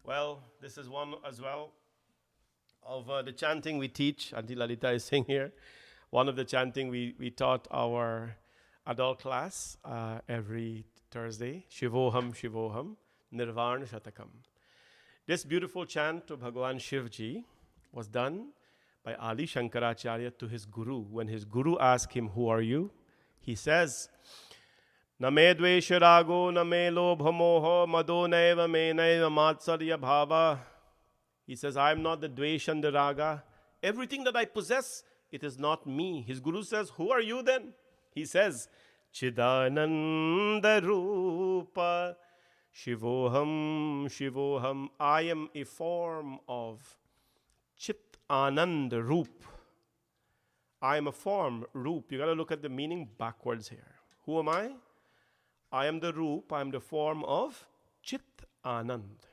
Well, this is one as well of the chanting we teach. Auntie Lalita is saying here. One of the chanting we taught our adult class every Thursday. Shivoham Shivoham Nirvana Shatakam. This beautiful chant to Bhagavan Shivji was done by Adi Shankaracharya to his guru. When his guru asked him, "Who are you?" he says, "Na me dvesha rago, na me lobha moha, mado neva me neva matsarya bhava." He says, "I am not the dvesh and the raga. Everything that I possess, it is not me." His guru says, "Who are you then?" He says, "Chidananda Rupa Shivoham Shivoham." I am a form of Chit Anand Roop. I am a form, Roop. You got to look at the meaning backwards here. Who am I? I am the Roop. I am the form of Chit Anand,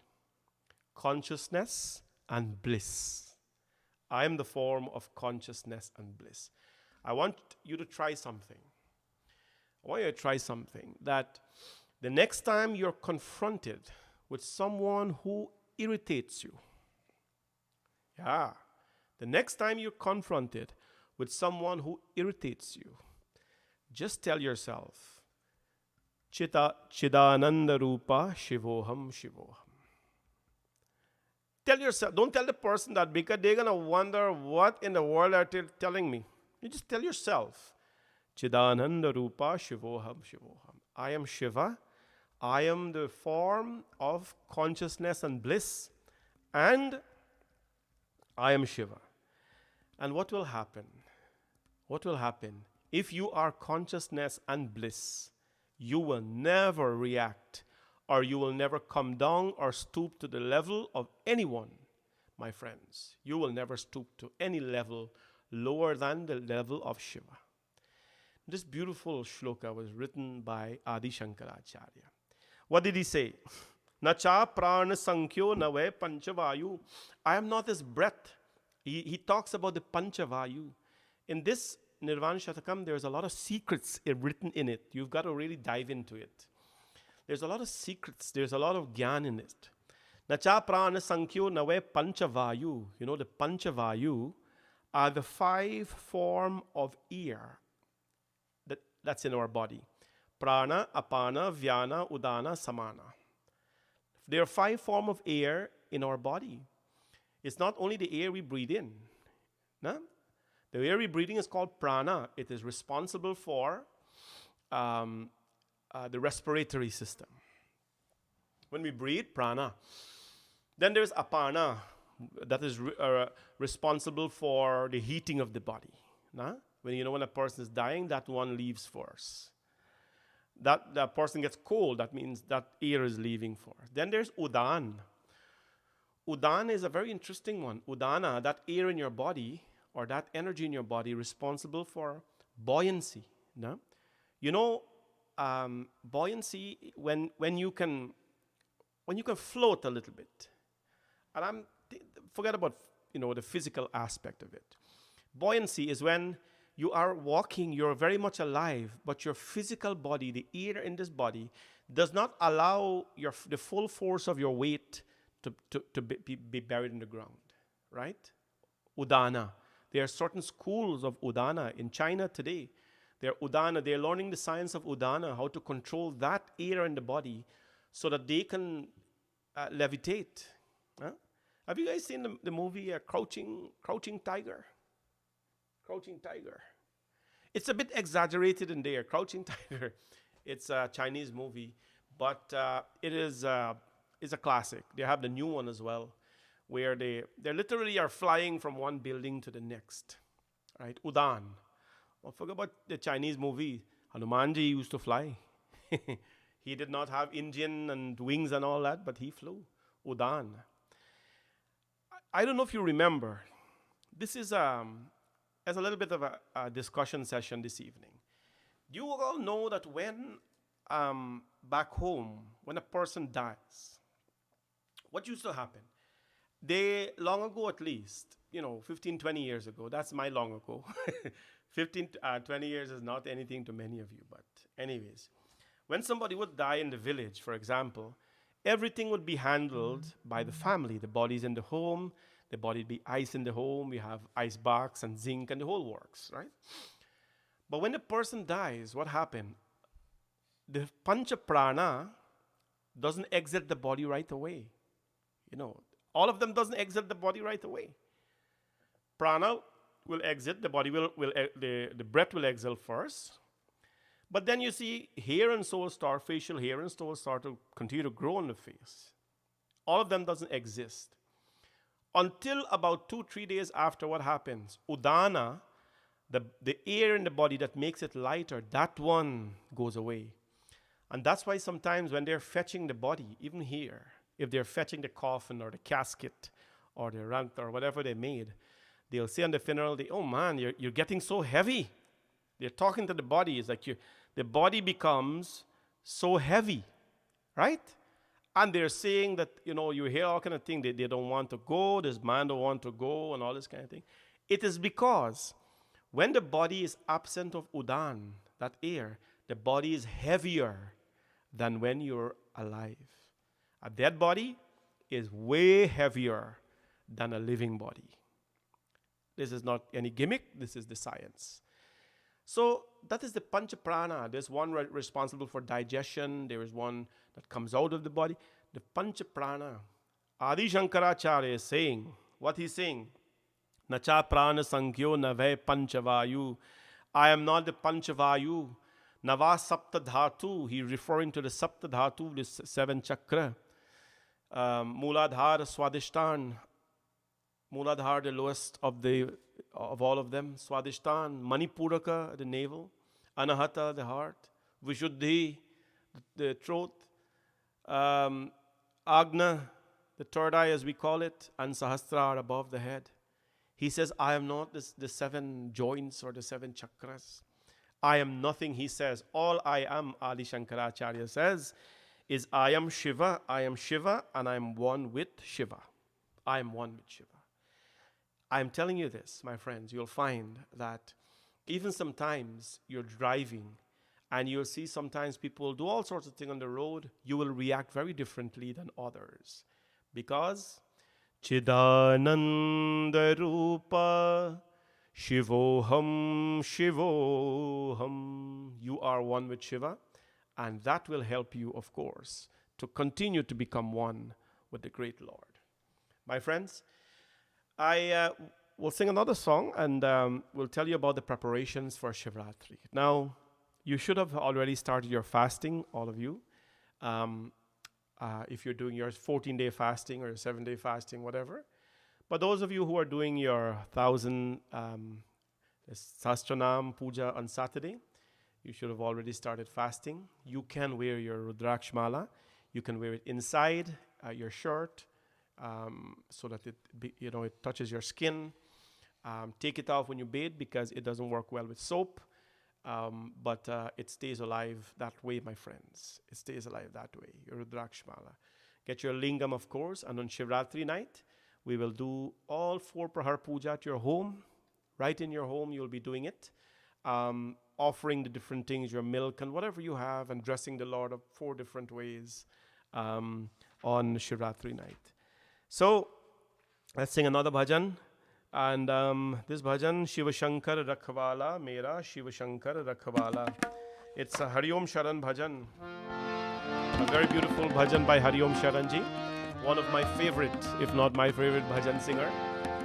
consciousness and bliss. I am the form of consciousness and bliss. I want you to try something. I want you to try something that the next time you're confronted with someone who irritates you, the next time you're confronted with someone who irritates you, just tell yourself, Chidananda Rupa Shivoham Shivoham. Tell yourself, don't tell the person that because they're going to wonder what in the world are they telling me. You just tell yourself, Chidananda Rupa Shivoham Shivoham. I am Shiva. I am the form of consciousness and bliss. And I am Shiva. And what will happen? What will happen? If you are consciousness and bliss, you will never react, or you will never come down or stoop to the level of anyone, my friends. You will never stoop to any level lower than the level of Shiva. This beautiful shloka was written by Adi Shankaracharya. What did he say? Nacha prana sankhyo nave panchavayu. I am not his breath. He talks about the panchavayu. In this Nirvana Shatakam, there's a lot of secrets written in it. You've got to really dive into it. There's a lot of secrets. There's a lot of gyan in it. Nacha prana sankhyo nave panchavayu. You know, the panchavayu are the 5 form of air that that's in our body. Prana, apana, vyana, udana, samana. There are 5 forms of air in our body. It's not only the air we breathe in. No? The air we breathe in is called prana. It is responsible for the respiratory system. When we breathe, prana. Then there's apana, that is responsible for the heating of the body. No? When a person is dying, that one leaves first. That person gets cold, that means that air is leaving first. Then there's udan. Udan is a very interesting one. Udana, that air in your body, or that energy in your body, responsible for buoyancy. No? Buoyancy, when you can float a little bit. And forget about the physical aspect of it. Buoyancy is when you are walking, you're very much alive, but your physical body, the air in this body, does not allow the full force of your weight to be buried in the ground, right? Udana. There are certain schools of Udana in China today. They're learning the science of Udana, how to control that air in the body so that they can levitate. Huh? Have you guys seen the movie Crouching Tiger? Crouching Tiger. It's a bit exaggerated in there. Crouching Tiger. It's a Chinese movie, but it is a classic. They have the new one as well, where they literally are flying from one building to the next. Right? Udan. Well, forget about the Chinese movie. Hanumanji used to fly. He did not have engine and wings and all that, but he flew. Udan. I don't know if you remember. This is as a little bit of a discussion session this evening. You all know that when back home, when a person dies, what used to happen? They, long ago at least, 15, 20 years ago, that's my long ago. 20 years is not anything to many of you, but anyways. When somebody would die in the village, for example, everything would be handled by the family. The body's in the home, the body would be ice in the home, we have ice box and zinc and the whole works, right? But when the person dies, what happened? The pancha prana doesn't exit the body right away. All of them doesn't exit the body right away. Prana will exit, the body the breath will exhale first. But then you see facial hair and soul start to continue to grow on the face. All of them doesn't exist. Until about 2-3 days after, what happens? Udana, the air in the body that makes it lighter, that one goes away. And that's why sometimes when they're fetching the body, even here, if they're fetching the coffin or the casket or the rant or whatever they made, they'll say on the funeral, oh man, you're getting so heavy. They're talking to the body. It's like the body becomes so heavy, right? And they're saying that, you hear all kind of things. They don't want to go. This man don't want to go and all this kind of thing. It is because when the body is absent of udan, that air, the body is heavier than when you're alive. A dead body is way heavier than a living body. This is not any gimmick. This is the science. So that is the pancha prana. There's one responsible for digestion. There is one that comes out of the body. The pancha prana. Adi Shankaracharya is saying, what he's saying, Nacha prana sankhyo nave panchavayu. I am not the panchavayu. Nava sapta dhatu. He's referring to the sapta dhatu, the 7 chakra. Muladhara swadishtan. Muladhara, the lowest of all of them. Swadishtan, Manipuraka, the navel. Anahata, the heart. Vishuddhi, the throat. Agna, the third eye as we call it. And Sahasrara, above the head. He says, I am not the 7 joints or the 7 chakras. I am nothing, he says. All I am, Adi Shankaracharya says, is I am Shiva, and I am one with Shiva. I am one with Shiva. I'm telling you this, my friends, you'll find that even sometimes you're driving and you'll see sometimes people do all sorts of things on the road, you will react very differently than others. Because Chidananda Rupa Shivoham, Shivoham. You are one with Shiva, and that will help you, of course, to continue to become one with the great Lord. My friends, I will sing another song and we'll tell you about the preparations for Shivratri. Now, you should have already started your fasting, all of you. If you're doing your 14-day fasting or your 7-day fasting, whatever. But those of you who are doing your 1,000 Sastranam Puja on Saturday, you should have already started fasting. You can wear your Rudraksha Mala. You can wear it inside your shirt so that it touches your skin. Take it off when you bathe because it doesn't work well with soap. But it stays alive that way, my friends. It stays alive that way, your Rudraksha Mala. Get your lingam, of course, and on Shivratri night, we will do all 4 Prahar Puja at your home. Right in your home, you'll be doing it. Offering the different things, your milk and whatever you have, and dressing the Lord of 4 different ways on Shivratri night. So, let's sing another bhajan. And this bhajan, Shiva Shankar Rakhwala, Mera Shiva Shankar Rakhwala. It's a Hari Om Sharan bhajan. A very beautiful bhajan by Hari Om Sharanji. One of my favorite, if not my favorite bhajan singer.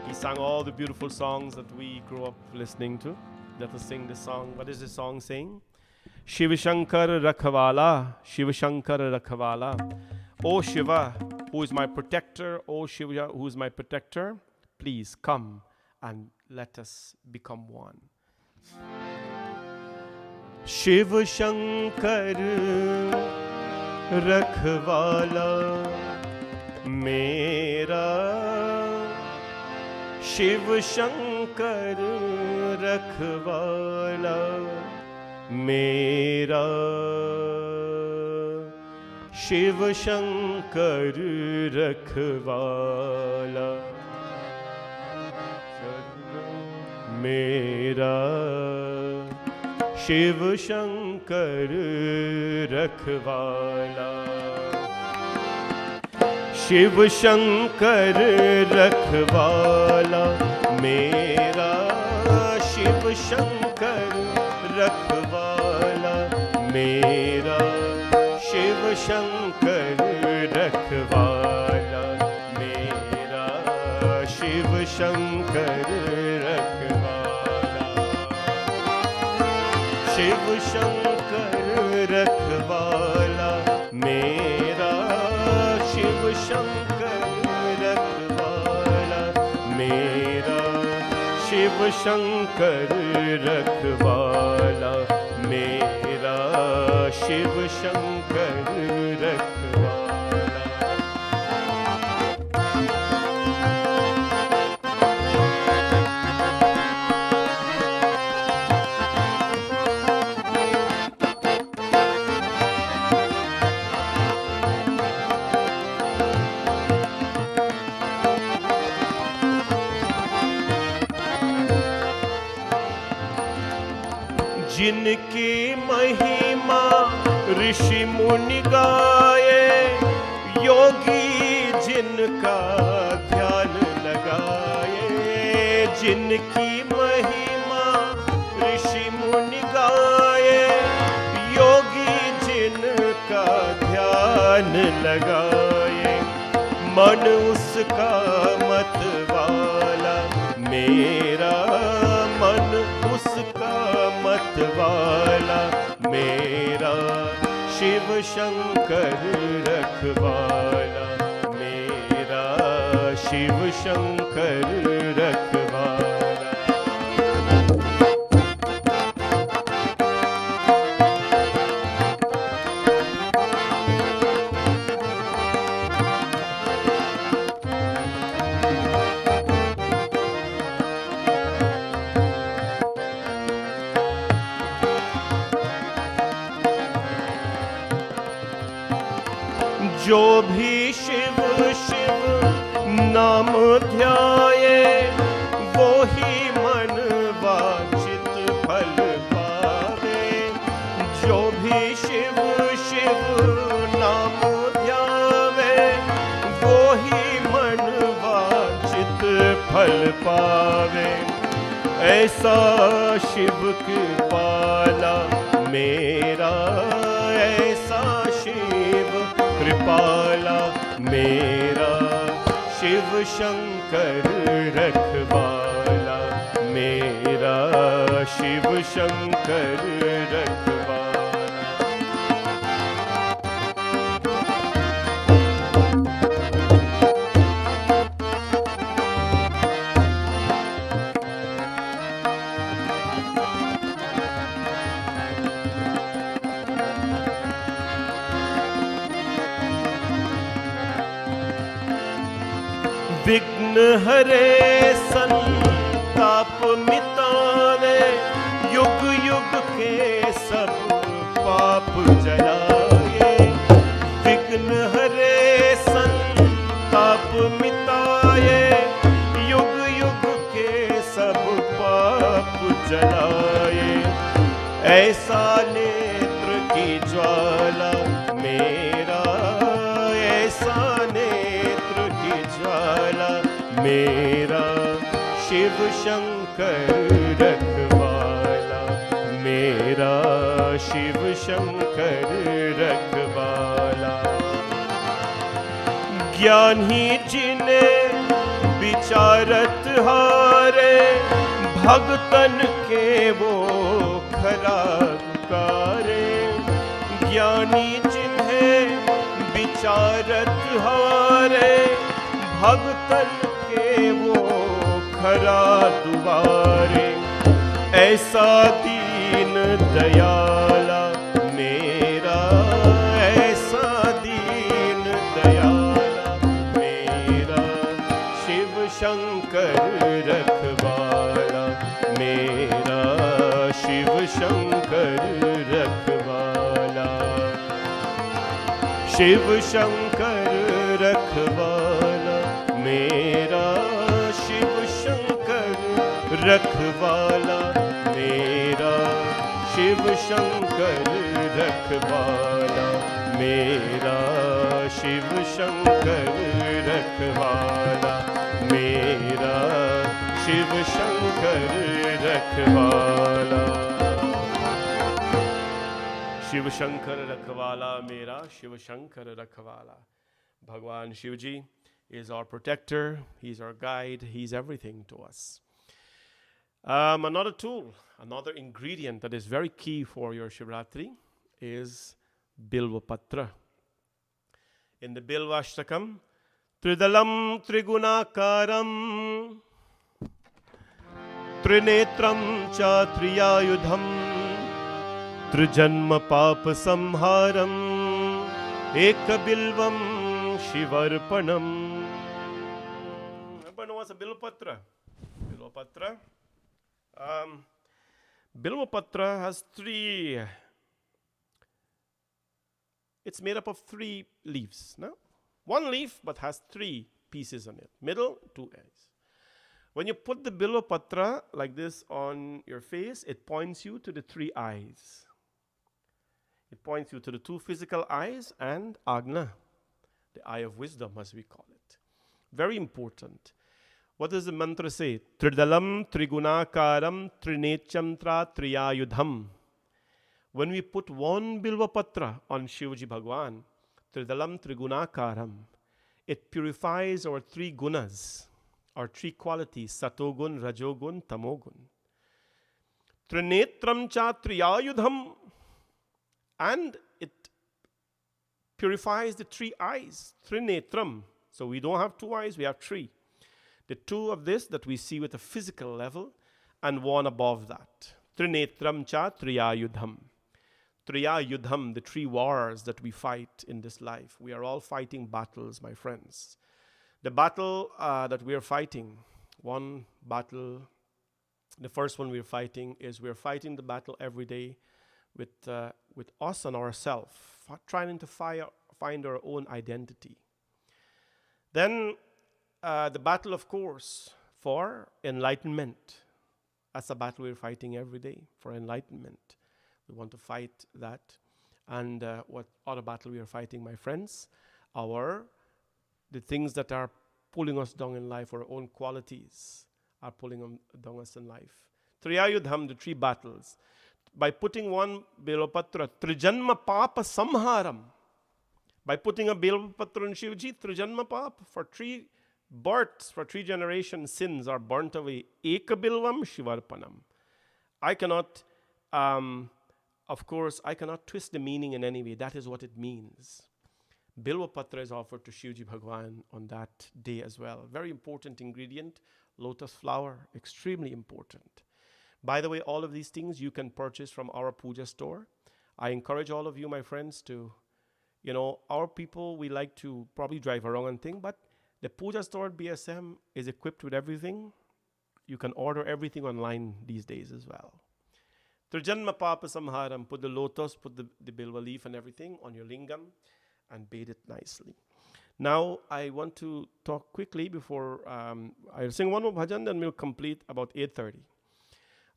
He sang all the beautiful songs that we grew up listening to. Let us sing this song. What is the song saying? Shiva Shankar Rakhwala, Shiva Shankar Rakhwala. O Shiva, who is my protector, O Shiva, who is my protector, please come and let us become one. Shiva Shankar Rakhwala Mera, Shiva Shankar Rakhwala Mera, Shiva Shankar Rakhwala Mera, Shiva Shankar Rakhwala. Shiva Shankar Rakhwala Mera, Shiva Shankar Rakhwala Mera, Shiva Shankar Rakhwala Mera, Shiva Shankar Rakhwala, Shiva Shankar Rakhwala Mera, Shiva Shankar Rakhwala Mera, Shiva Shankar Rakhwala Mera, Shiva Shankar Rakhwala. जिनकी महिमा ऋषि मुनि गाए, योगी जिनका ध्यान लगाए, जिनकी महिमा ऋषि मुनि गाए, योगी जिनका ध्यान लगाए, मन उसका मतवाला मेरा, मन उसका मतवाला मेरा, शिव शंकर रखवाला मेरा, शिव शंकर रखवाला। जो भी शिव शिव नाम ध्याये, वो ही मन वांछित फल पावे। जो भी शिव शिव नाम ध्यावे, वो ही मन वांछित फल पावे। ऐसा शिव कृपाला मेरा, ऐसा शिव कृपाला मेरा, शिव शंकर रखवाला मेरा, शिव शंकर रखवाला। विघ्न हरे संताप मिटावे, युग युग के सब पाप जलाए। विघ्न हरे संताप मिटाए, युग युग के सब पाप जलाए। ऐसा नेत्र की ज्वाला मेरा, ऐसा नेत्र की ज्वाला मेरा, शिव शंकर रखवाला मेरा, शिव शंकर रखवाला। ज्ञानी जिन्हें विचारत हारे, भगतन के वो खरा पुकारे। ज्ञानी जिन्हें विचारत हारे, भगतन के वो खरा दुआरे। ऐसा दीन दयाला मेरा, ऐसा दीन दयाला मेरा, शिव शंकर रखवाला मेरा, शिव शंकर रखवाला, शिव शंकर रखवाला मेरा, शिव शंकर रखवाला मेरा, शिव शंकर रखवाला मेरा, शिव शंकर रखवाला मेरा, शिव शंकर रखवाला, शिव शंकर रखवाला मेरा, शिव शंकर रखवाला। Bhagwan Shivji is our protector, he's our guide, he's everything to us. Another tool, another ingredient that is very key for your Shivratri is Bilva Patra. In the Bilva Ashtakam, Tridalam Trigunakaram Trinetram cha Triyayudham Trijanma Papa Samharam Ekabilvam Shivarpanam. Everybody knows a Bilva Patra. Bilva Patra. Bilva Patra has three. It's made up of three leaves. No? One leaf, but has three pieces on it. Middle, two ends. When you put the Bilva Patra like this on your face, it points you to the three eyes. It points you to the two physical eyes and Agna, the eye of wisdom, as we call it. Very important. What does the mantra say? Tridalam Trigunakaram Trinechamtra Triyayudham. When we put one Bilva Patra on Shivaji Bhagwan, Tridalam Trigunakaram, it purifies our three gunas, our three qualities, Satogun, Rajogun, Tamogun. Trinetram cha Triyayudham, and it purifies the three eyes, Trinetram. So we don't have two eyes, we have three. The two of this that we see with a physical level, and one above that. Trinetram cha Triyayudham. Triyayudham, the three wars that we fight in this life. We are all fighting battles, my friends. The battle that we are fighting, one battle, the first one we're fighting is we're fighting the battle every day with us and ourselves, trying to find our own identity. Then the battle, of course, for enlightenment. That's a battle we're fighting every day, for enlightenment. We want to fight that. And what other battle we are fighting, my friends? The things that are pulling us down in life, our own qualities. are pulling down us in life. Triyayudham, the three battles. By putting one Bilopatra, Trijanma Papa Samharam. By putting a Bilopatra in Shivji, Trijanma Papa, for 3 births, for 3 generations, sins are burnt away. Ekabilvam Shivarpanam. I cannot, of course, I cannot twist the meaning in any way. That is what it means. Bilva Patra is offered to Shivji Bhagwan on that day as well. Very important ingredient, lotus flower, extremely important. By the way, all of these things you can purchase from our puja store. I encourage all of you, my friends, to, our people, we like to probably drive around and think, but the puja store at BSM is equipped with everything. You can order everything online these days as well. Trijanma Papa Samharam, put the lotus, put the bilva leaf and everything on your lingam and bathe it nicely. Now, I want to talk quickly before I'll sing one more bhajan, then we'll complete about 8:30.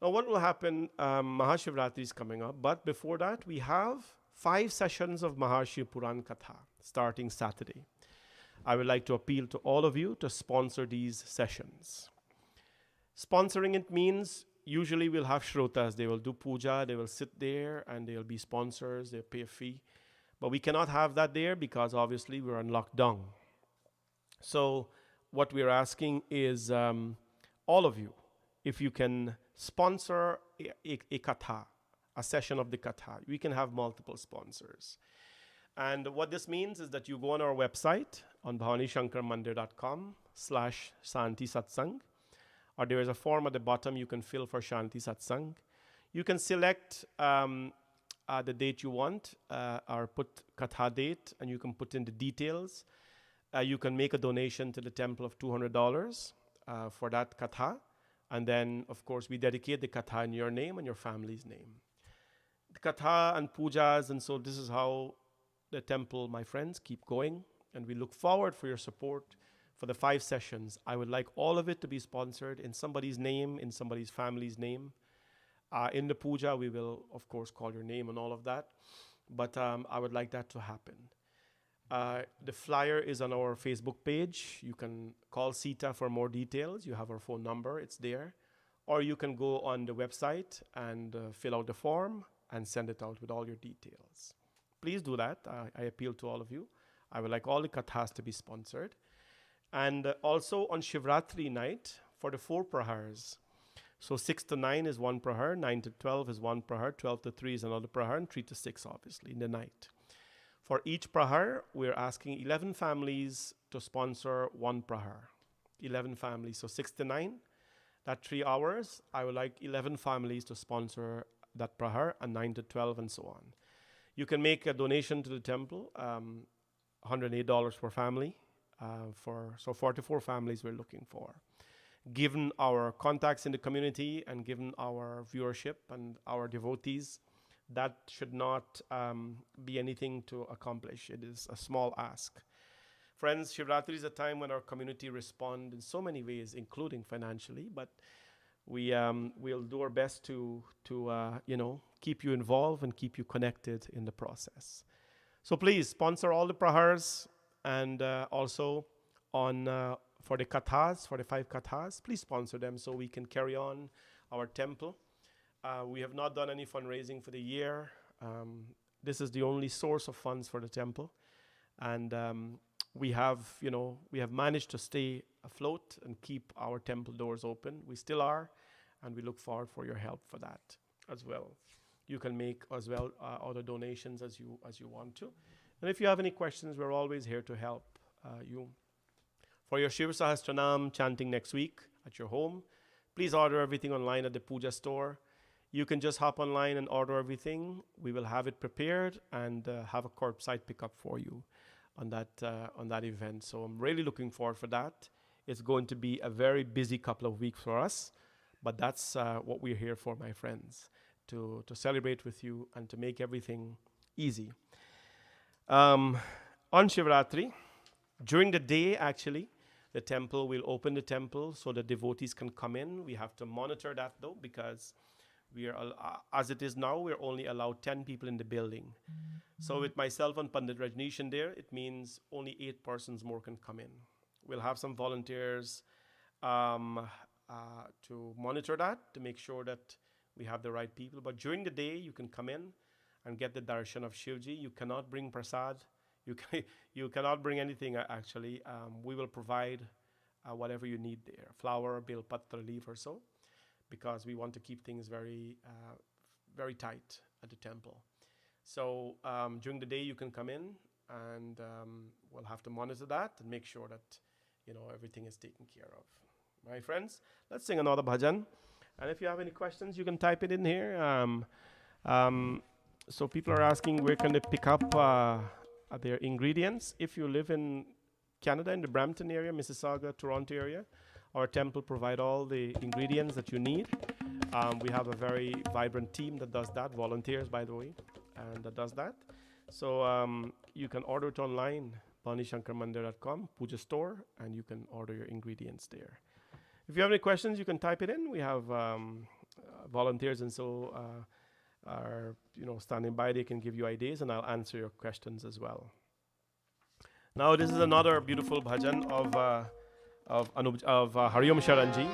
Now, what will happen? Mahashivratri is coming up, but before that, we have 5 sessions of Mahashiv Puran Katha starting Saturday. I would like to appeal to all of you to sponsor these sessions. Sponsoring it means usually we'll have shrotas. They will do puja, they will sit there, and they'll be sponsors, they'll pay a fee. But we cannot have that there because obviously we're on lockdown. So what we're asking is all of you, if you can sponsor a katha, a session of the katha. We can have multiple sponsors. And what this means is that you go on our website on bhawanishankarmandir.com/Shanti Satsangh, or there is a form at the bottom you can fill for Shanti Satsangh. You can select the date you want, or put katha date, and you can put in the details. You can make a donation to the temple of $200 for that katha. And then, of course, we dedicate the katha in your name and your family's name. The katha and pujas, and so this is how the temple, my friends, keep going. And we look forward for your support for the 5 sessions. I would like all of it to be sponsored in somebody's name, in somebody's family's name. In the puja, we will, of course, call your name and all of that. But I would like that to happen. The flyer is on our Facebook page. You can call Sita for more details. You have our phone number. It's there. Or you can go on the website and fill out the form and send it out with all your details. Please do that. I appeal to all of you. I would like all the kathas to be sponsored. And also on Shivratri night for the 4 prahars. So 6 to 9 is 1 prahar, 9 to 12 is 1 prahar, 12 to 3 is another prahar, and 3 to 6 obviously in the night. For each prahar, we're asking 11 families to sponsor 1 prahar. 11 families, so 6 to 9, that 3 hours, I would like 11 families to sponsor that prahar, and 9 to 12 and so on. You can make a donation to the temple, $108 per family, so 44 families we're looking for. Given our contacts in the community and given our viewership and our devotees, that should not be anything to accomplish. It is a small ask. Friends, Shivratri is a time when our community responds in so many ways, including financially, but we'll do our best to keep you involved and keep you connected in the process. So please sponsor all the prahars, and also for the kathas, for the 5 kathas, please sponsor them so we can carry on our temple. We have not done any fundraising for the year. This is the only source of funds for the temple, and we have managed to stay afloat and keep our temple doors open. We still are, and we look forward for your help for that as well. You can make as well other donations as you want to, and if you have any questions, we're always here to help you. For your Shiv Sahasranam chanting next week at your home, please order everything online at the puja store. You can just hop online and order everything. We will have it prepared and have a curbside pickup for you on that event. So I'm really looking forward for that. It's going to be a very busy couple of weeks for us, but that's what we're here for, my friends, to celebrate with you and to make everything easy. On Shivratri, during the day, actually, the temple will open the temple so the devotees can come in. We have to monitor that though, because we are, as it is now, we're only allowed 10 people in the building. Mm-hmm. So with myself and Pandit Rajneeshan there, it means only 8 persons more can come in. We'll have some volunteers to monitor that, to make sure that we have the right people. But during the day, you can come in and get the darshan of Shivji. You cannot bring prasad. You cannot bring anything, actually. We will provide whatever you need there, flower, bil patra, leaf or so, because we want to keep things very tight at the temple. So during the day you can come in, and we'll have to monitor that and make sure that everything is taken care of. My friends, let's sing another bhajan. And if you have any questions, you can type it in here. So people are asking where can they pick up their ingredients. If you live in Canada, in the Brampton area, Mississauga, Toronto area, our temple provide all the ingredients that you need. We have a very vibrant team that does that, volunteers, by the way, and that does that. So you can order it online, banishankarmandir.com, Puja Store, and you can order your ingredients there. If you have any questions, you can type it in. We have volunteers and so are standing by. They can give you ideas, and I'll answer your questions as well. Now this is another beautiful bhajan of Hariom Sharanji.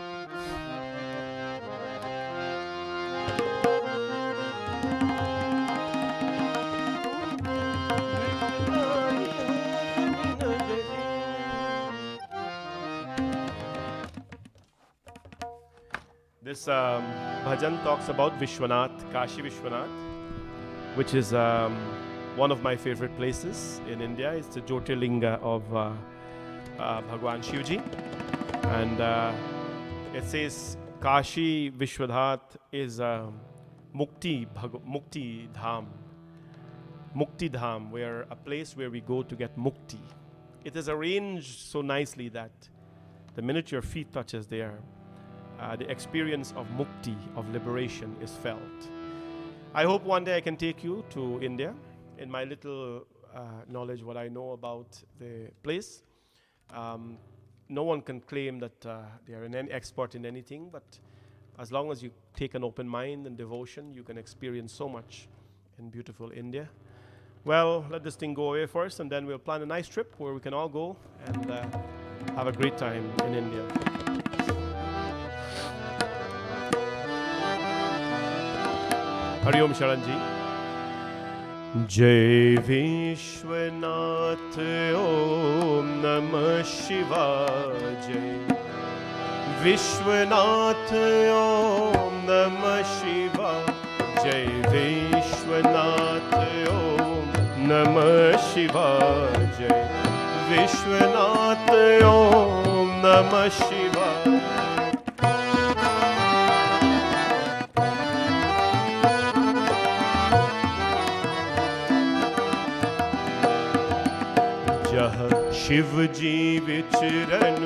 This bhajan talks about Vishwanath, Kashi Vishwanath, which is one of my favorite places in India. It's the Jyotirlinga of Bhagwan Shivji. And it says Kashi Vishwanath is Mukti Dham. Mukti Dham, where a place where we go to get mukti. It is arranged so nicely that the minute your feet touches there, the experience of mukti, of liberation, is felt. I hope one day I can take you to India. In my little knowledge, what I know about the place, no one can claim that they are an expert in anything, but as long as you take an open mind and devotion, you can experience so much in beautiful India. Well, let this thing go away first, and then we'll plan a nice trip where we can all go and have a great time in India. Hari Om Sharanji. Jai Vishwanath Om Namah Shivaya. Jai Vishwanath Om Namah Shivaya. Jai Vishwanath Om Namah Shivaya. Jai Vishwanath Om Namah Shivaya. Shiv जी विचरण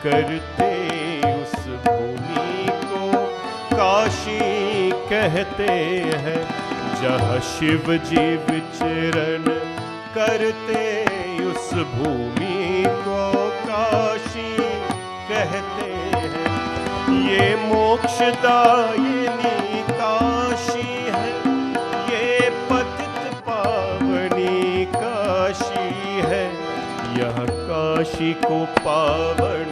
करते उस भूमि को काशी कहते हैं। जहाँ शिव जी विचरण करते उस भूमि को काशी कहते हैं। ये मोक्षदायिनी काशी है, ये पतित पावनी काशी है। यह काशी को पावन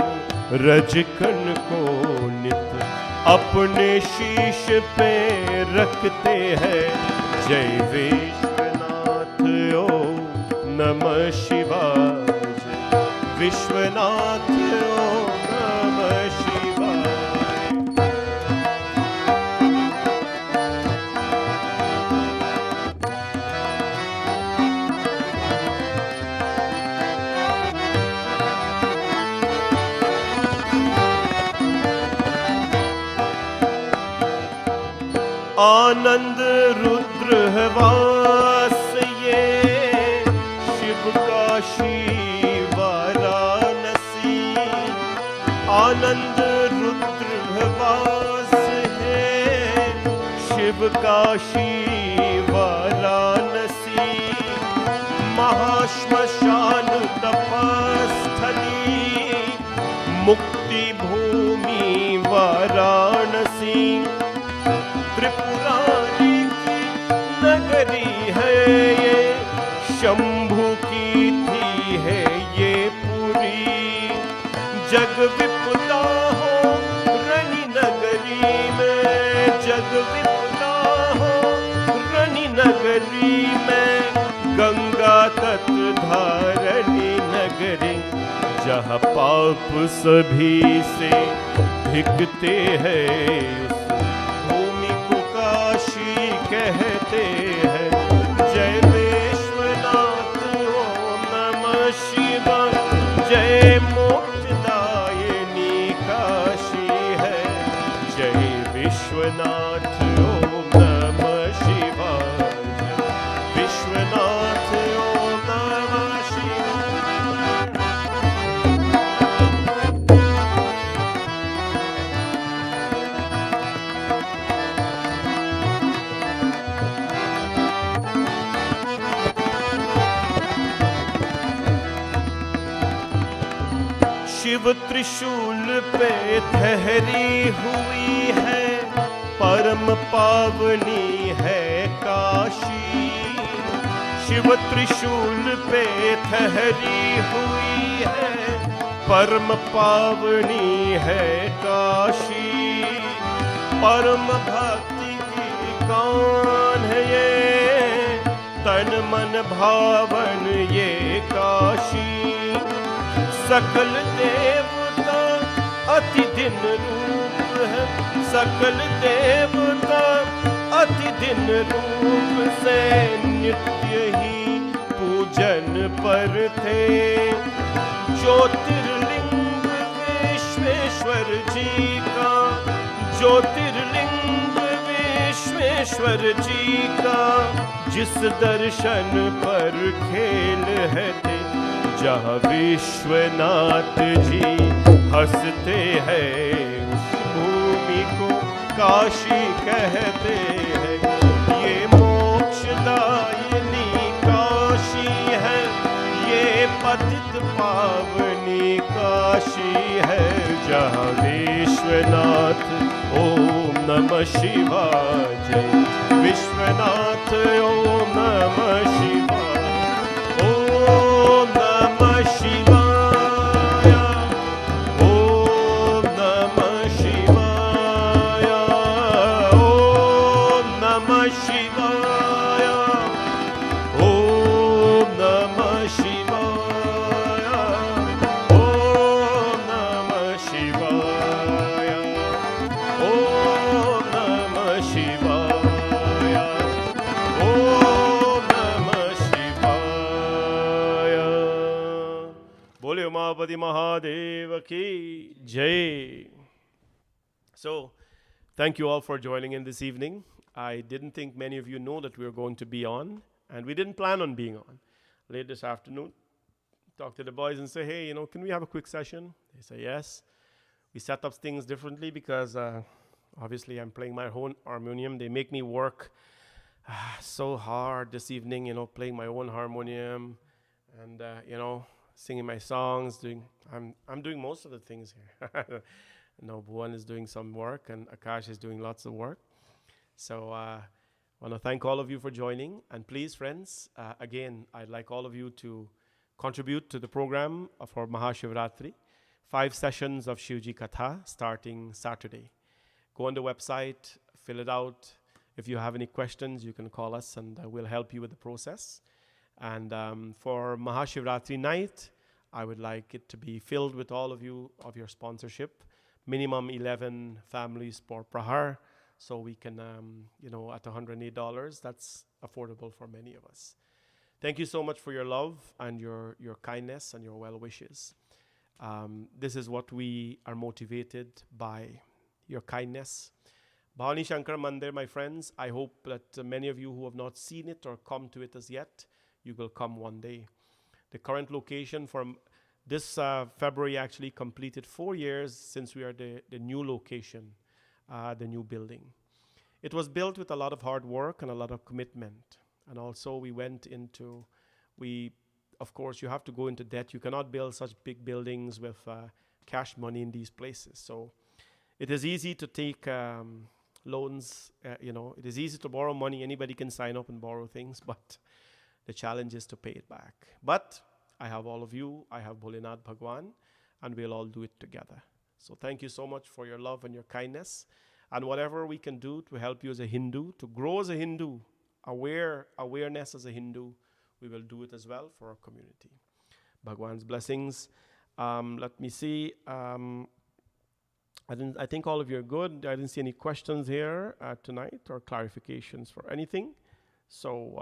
रजकन को नित अपने शीश पे रखते हैं। जय विश्वनाथ ओम नमः शिवाय। जय विश्वनाथ ओम नमः शिवाय। आनंद रुद्र वास ये शिव काशी वाराणसी। आनंद रुद्र वास है शिव काशी वाराणसी। महाश्मशान तपस्थली मुक्ति भूमि वाराणसी। त्रिपुरारी की नगरी है ये, शंभु की थी है ये पुरी। जग विपदा हो जहाँ पाप सभी से धिकते हैं उस भूमि को काशी कहते हैं। जय विश्वनाथ ओम नमः शिवाय, जय मोक्षदायिनी काशी है। जय विश्वनाथ ओम नमः शिवाय, विश्वनाथ ओम नमः शिवाय। शिव त्रिशूल पे ठहरी हुई है, परम पावनी है काशी। शिव त्रिशूल पे ठहरी हुई है, परम पावनी है काशी। परम भक्ति की कौन है ये, तन मन भावन ये काशी। सकल देवता अति दिन रूप है, सकल देवता अति दिन रूप से नित्य ही पूजन पर थे। ज्योतिर्लिंग विश्वेश्वर जी का, ज्योतिर्लिंग विश्वेश्वर जी का, जिस दर्शन पर खेल है थे। जहाँ विश्वनाथ जी हंसते हैं उस भूमि को काशी कहते हैं। ये मोक्षदायिनी काशी है, ये पतित पावनी काशी है। जहाँ विश्वनाथ ओम नमः शिवाय, जय विश्वनाथ ओम नमः शिवाय। Mahadev ki jai. So, thank you all for joining in this evening. I didn't think many of you know that we were going to be on, and we didn't plan on being on. Late this afternoon, talk to the boys and say, hey, can we have a quick session? They say yes. We set up things differently because obviously I'm playing my own harmonium. They make me work so hard this evening, playing my own harmonium and, singing my songs, I'm doing most of the things here. Bhuvan is doing some work and Akash is doing lots of work. So I want to thank all of you for joining. And please, friends, again, I'd like all of you to contribute to the program for Mahashivratri. 5 sessions of Shivji Katha starting Saturday. Go on the website, fill it out. If you have any questions, you can call us and we'll help you with the process. And for Mahashivratri night, I would like it to be filled with all of you, of your sponsorship. Minimum 11 families per prahar. So we can, at $108, that's affordable for many of us. Thank you so much for your love and your kindness and your well wishes. This is what we are motivated by, your kindness. Bhavani Shankar Mandir, my friends, I hope that many of you who have not seen it or come to it as yet, you will come one day. The current location from this February actually completed 4 years since we are the new location, the new building. It was built with a lot of hard work and a lot of commitment. And also we went into, of course, you have to go into debt. You cannot build such big buildings with cash money in these places. So it is easy to take loans, it is easy to borrow money. Anybody can sign up and borrow things, but the challenge is to pay it back. But I have all of you, I have Bholinath Bhagwan, and we'll all do it together. So thank you so much for your love and your kindness. And whatever we can do to help you as a Hindu, to grow as a Hindu, awareness as a Hindu, we will do it as well for our community. Bhagwan's blessings. Let me see. I think all of you are good. I didn't see any questions here tonight or clarifications for anything. So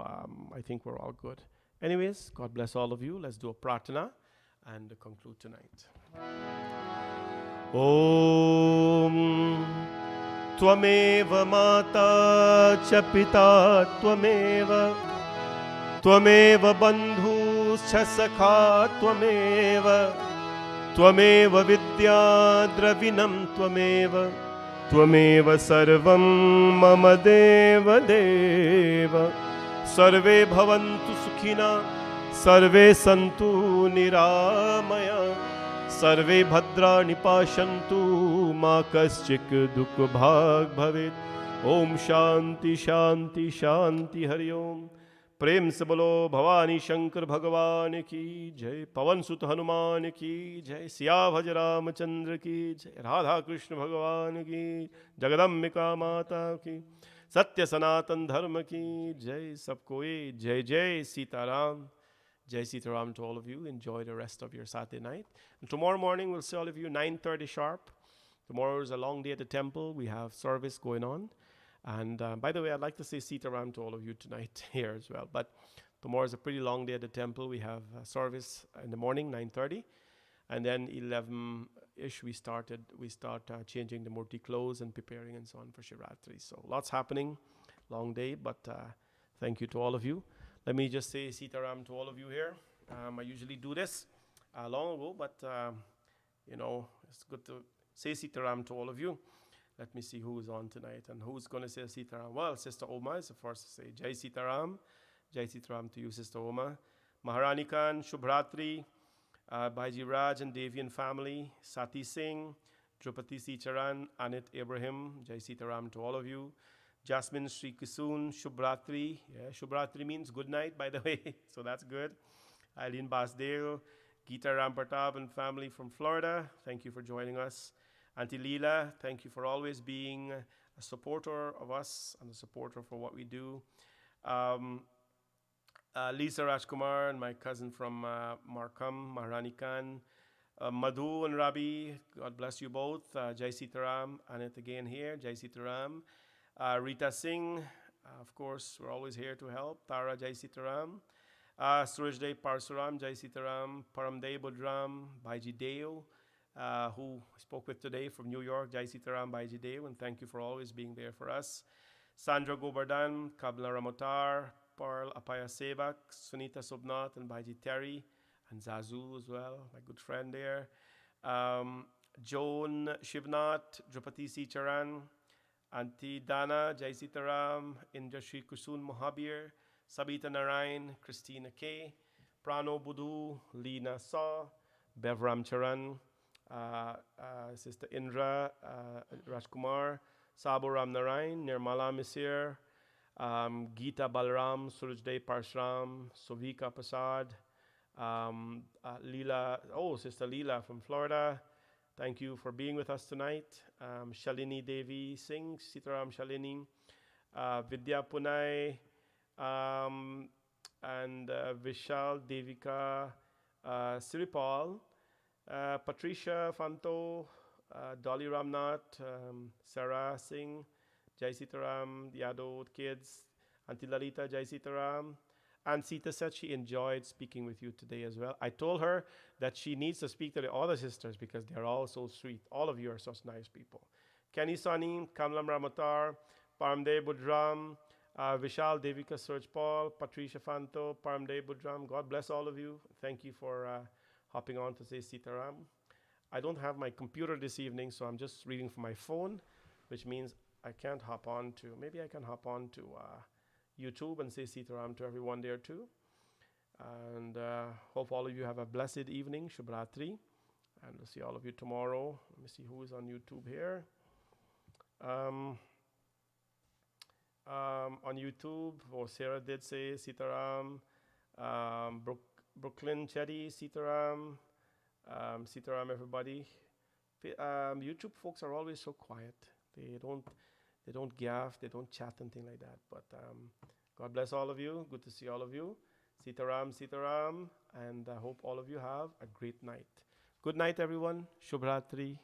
I think we're all good. Anyways, God bless all of you. Let's do a pratana and conclude tonight. Om Tvameva Mata Cha Pita Tvameva Tvameva Bandhu Cha Sakha Tvameva Tvameva Vidya Dravinam Tvameva Tvameva Sarvam Mama Deva Deva Sarve Bhavantu Sukhina Sarve Santu Niramaya Sarve Bhadrani Pashantu Ma Kaschik Dukh Bhag Bhavet Om Shanti Shanti Shanti Hari Om प्रेम से बोलो भवानी शंकर भगवान की जय, पवन सुत हनुमान की जय, सिया भज रामचंद्र की जय, राधा कृष्ण भगवान की, जगदम्बिका माता की, सत्य सनातन धर्म की जय. सबको जय जय Sitaram. Jai Sitaram to all of you. Enjoy the rest of your Saturday night. And tomorrow morning we'll see all of you 9:30 sharp. Tomorrow is a long day at the temple. We have service going on. And by the way, I'd like to say Sitaram to all of you tonight here as well. But tomorrow is a pretty long day at the temple. We have service in the morning, 9:30. And then 11-ish, we start changing the murti clothes and preparing and so on for Shivratri. So lots happening. Long day, but thank you to all of you. Let me just say Sitaram to all of you here. I usually do this long ago, but it's good to say Sitaram to all of you. Let me see who is on tonight and who's going to say Sitaram. Well, Sister Oma is the first to say Jai Sitaram. Jai Sitaram to you, Sister Oma. Maharani Khan, Shivratri, Bhaiji Raj and Devian family, Sati Singh, Drupati Sicharan, Anit Ibrahim. Jai Sitaram to all of you. Jasmine Sri Kisun, Shubhratri. Yeah, Shubhratri means good night, by the way, so that's good. Eileen Basdeo, Geeta Rampartab and family from Florida. Thank you for joining us. Auntie Leela, thank you for always being a supporter of us and a supporter for what we do. Lisa Rajkumar and my cousin from Markham, Maharani Khan. Madhu and Rabi, God bless you both. Jai Sitaram, Anit again here, Jai Sitaram. Rita Singh, of course, we're always here to help. Tara, Jai Sitaram. Surajdev Parsuram, Jai Sitaram. Paramdev Budram, Bhaiji Deo, who I spoke with today from New York, Jai Sitaram, Bhaiji Deo, and thank you for always being there for us. Sandra Govardhan, Kabla Ramotar, Pearl Apaya Sevak, Sunita Subnath, and Bhaiji Terry, and Zazu as well, my good friend there. Joan Shivnath, Drupati Sicharan, Auntie Dana, Jai Sitaram, Indra Shri Kusun Mohabir, Sabita Narayan, Christina K, Prano Budu, Leena Saw, Bevram Charan, Sister Indra Rajkumar, Sabu Ram Narayan, Nirmala Misir, Geeta Balram, Surajdev Parshram, Sovika Prasad, Leela, Sister Leela from Florida. Thank you for being with us tonight. Shalini Devi Singh, Sitaram Shalini, Vidya Punai, and Vishal Devika Siripal, Patricia Fanto, Dolly Ramnath, Sarah Singh, Jai Sitaram, the adult kids, Auntie Lalita, Jai Sitaram. And Sita said she enjoyed speaking with you today as well. I told her that she needs to speak to the other sisters because they're all so sweet. All of you are such nice people. Kenny Sani, Kamlam Ramatar, Paramdev Budram, Vishal Devika Suraj Paul, Patricia Fanto, Paramdev Budram. God bless all of you. Thank you for hopping on to say Sitaram. I don't have my computer this evening, so I'm just reading from my phone, which means I can't hop on to, maybe I can hop on to YouTube and say Sitaram to everyone there too. And hope all of you have a blessed evening, Shivratri. And we'll see all of you tomorrow. Let me see who is on YouTube here. On YouTube, Sarah did say Sitaram. Brooklyn Chetty, Sitaram. Sitaram, everybody. YouTube folks are always so quiet. They don't gaff, they don't chat and things like that. But God bless all of you. Good to see all of you. Sitaram, Sitaram. And I hope all of you have a great night. Good night, everyone. Shivratri.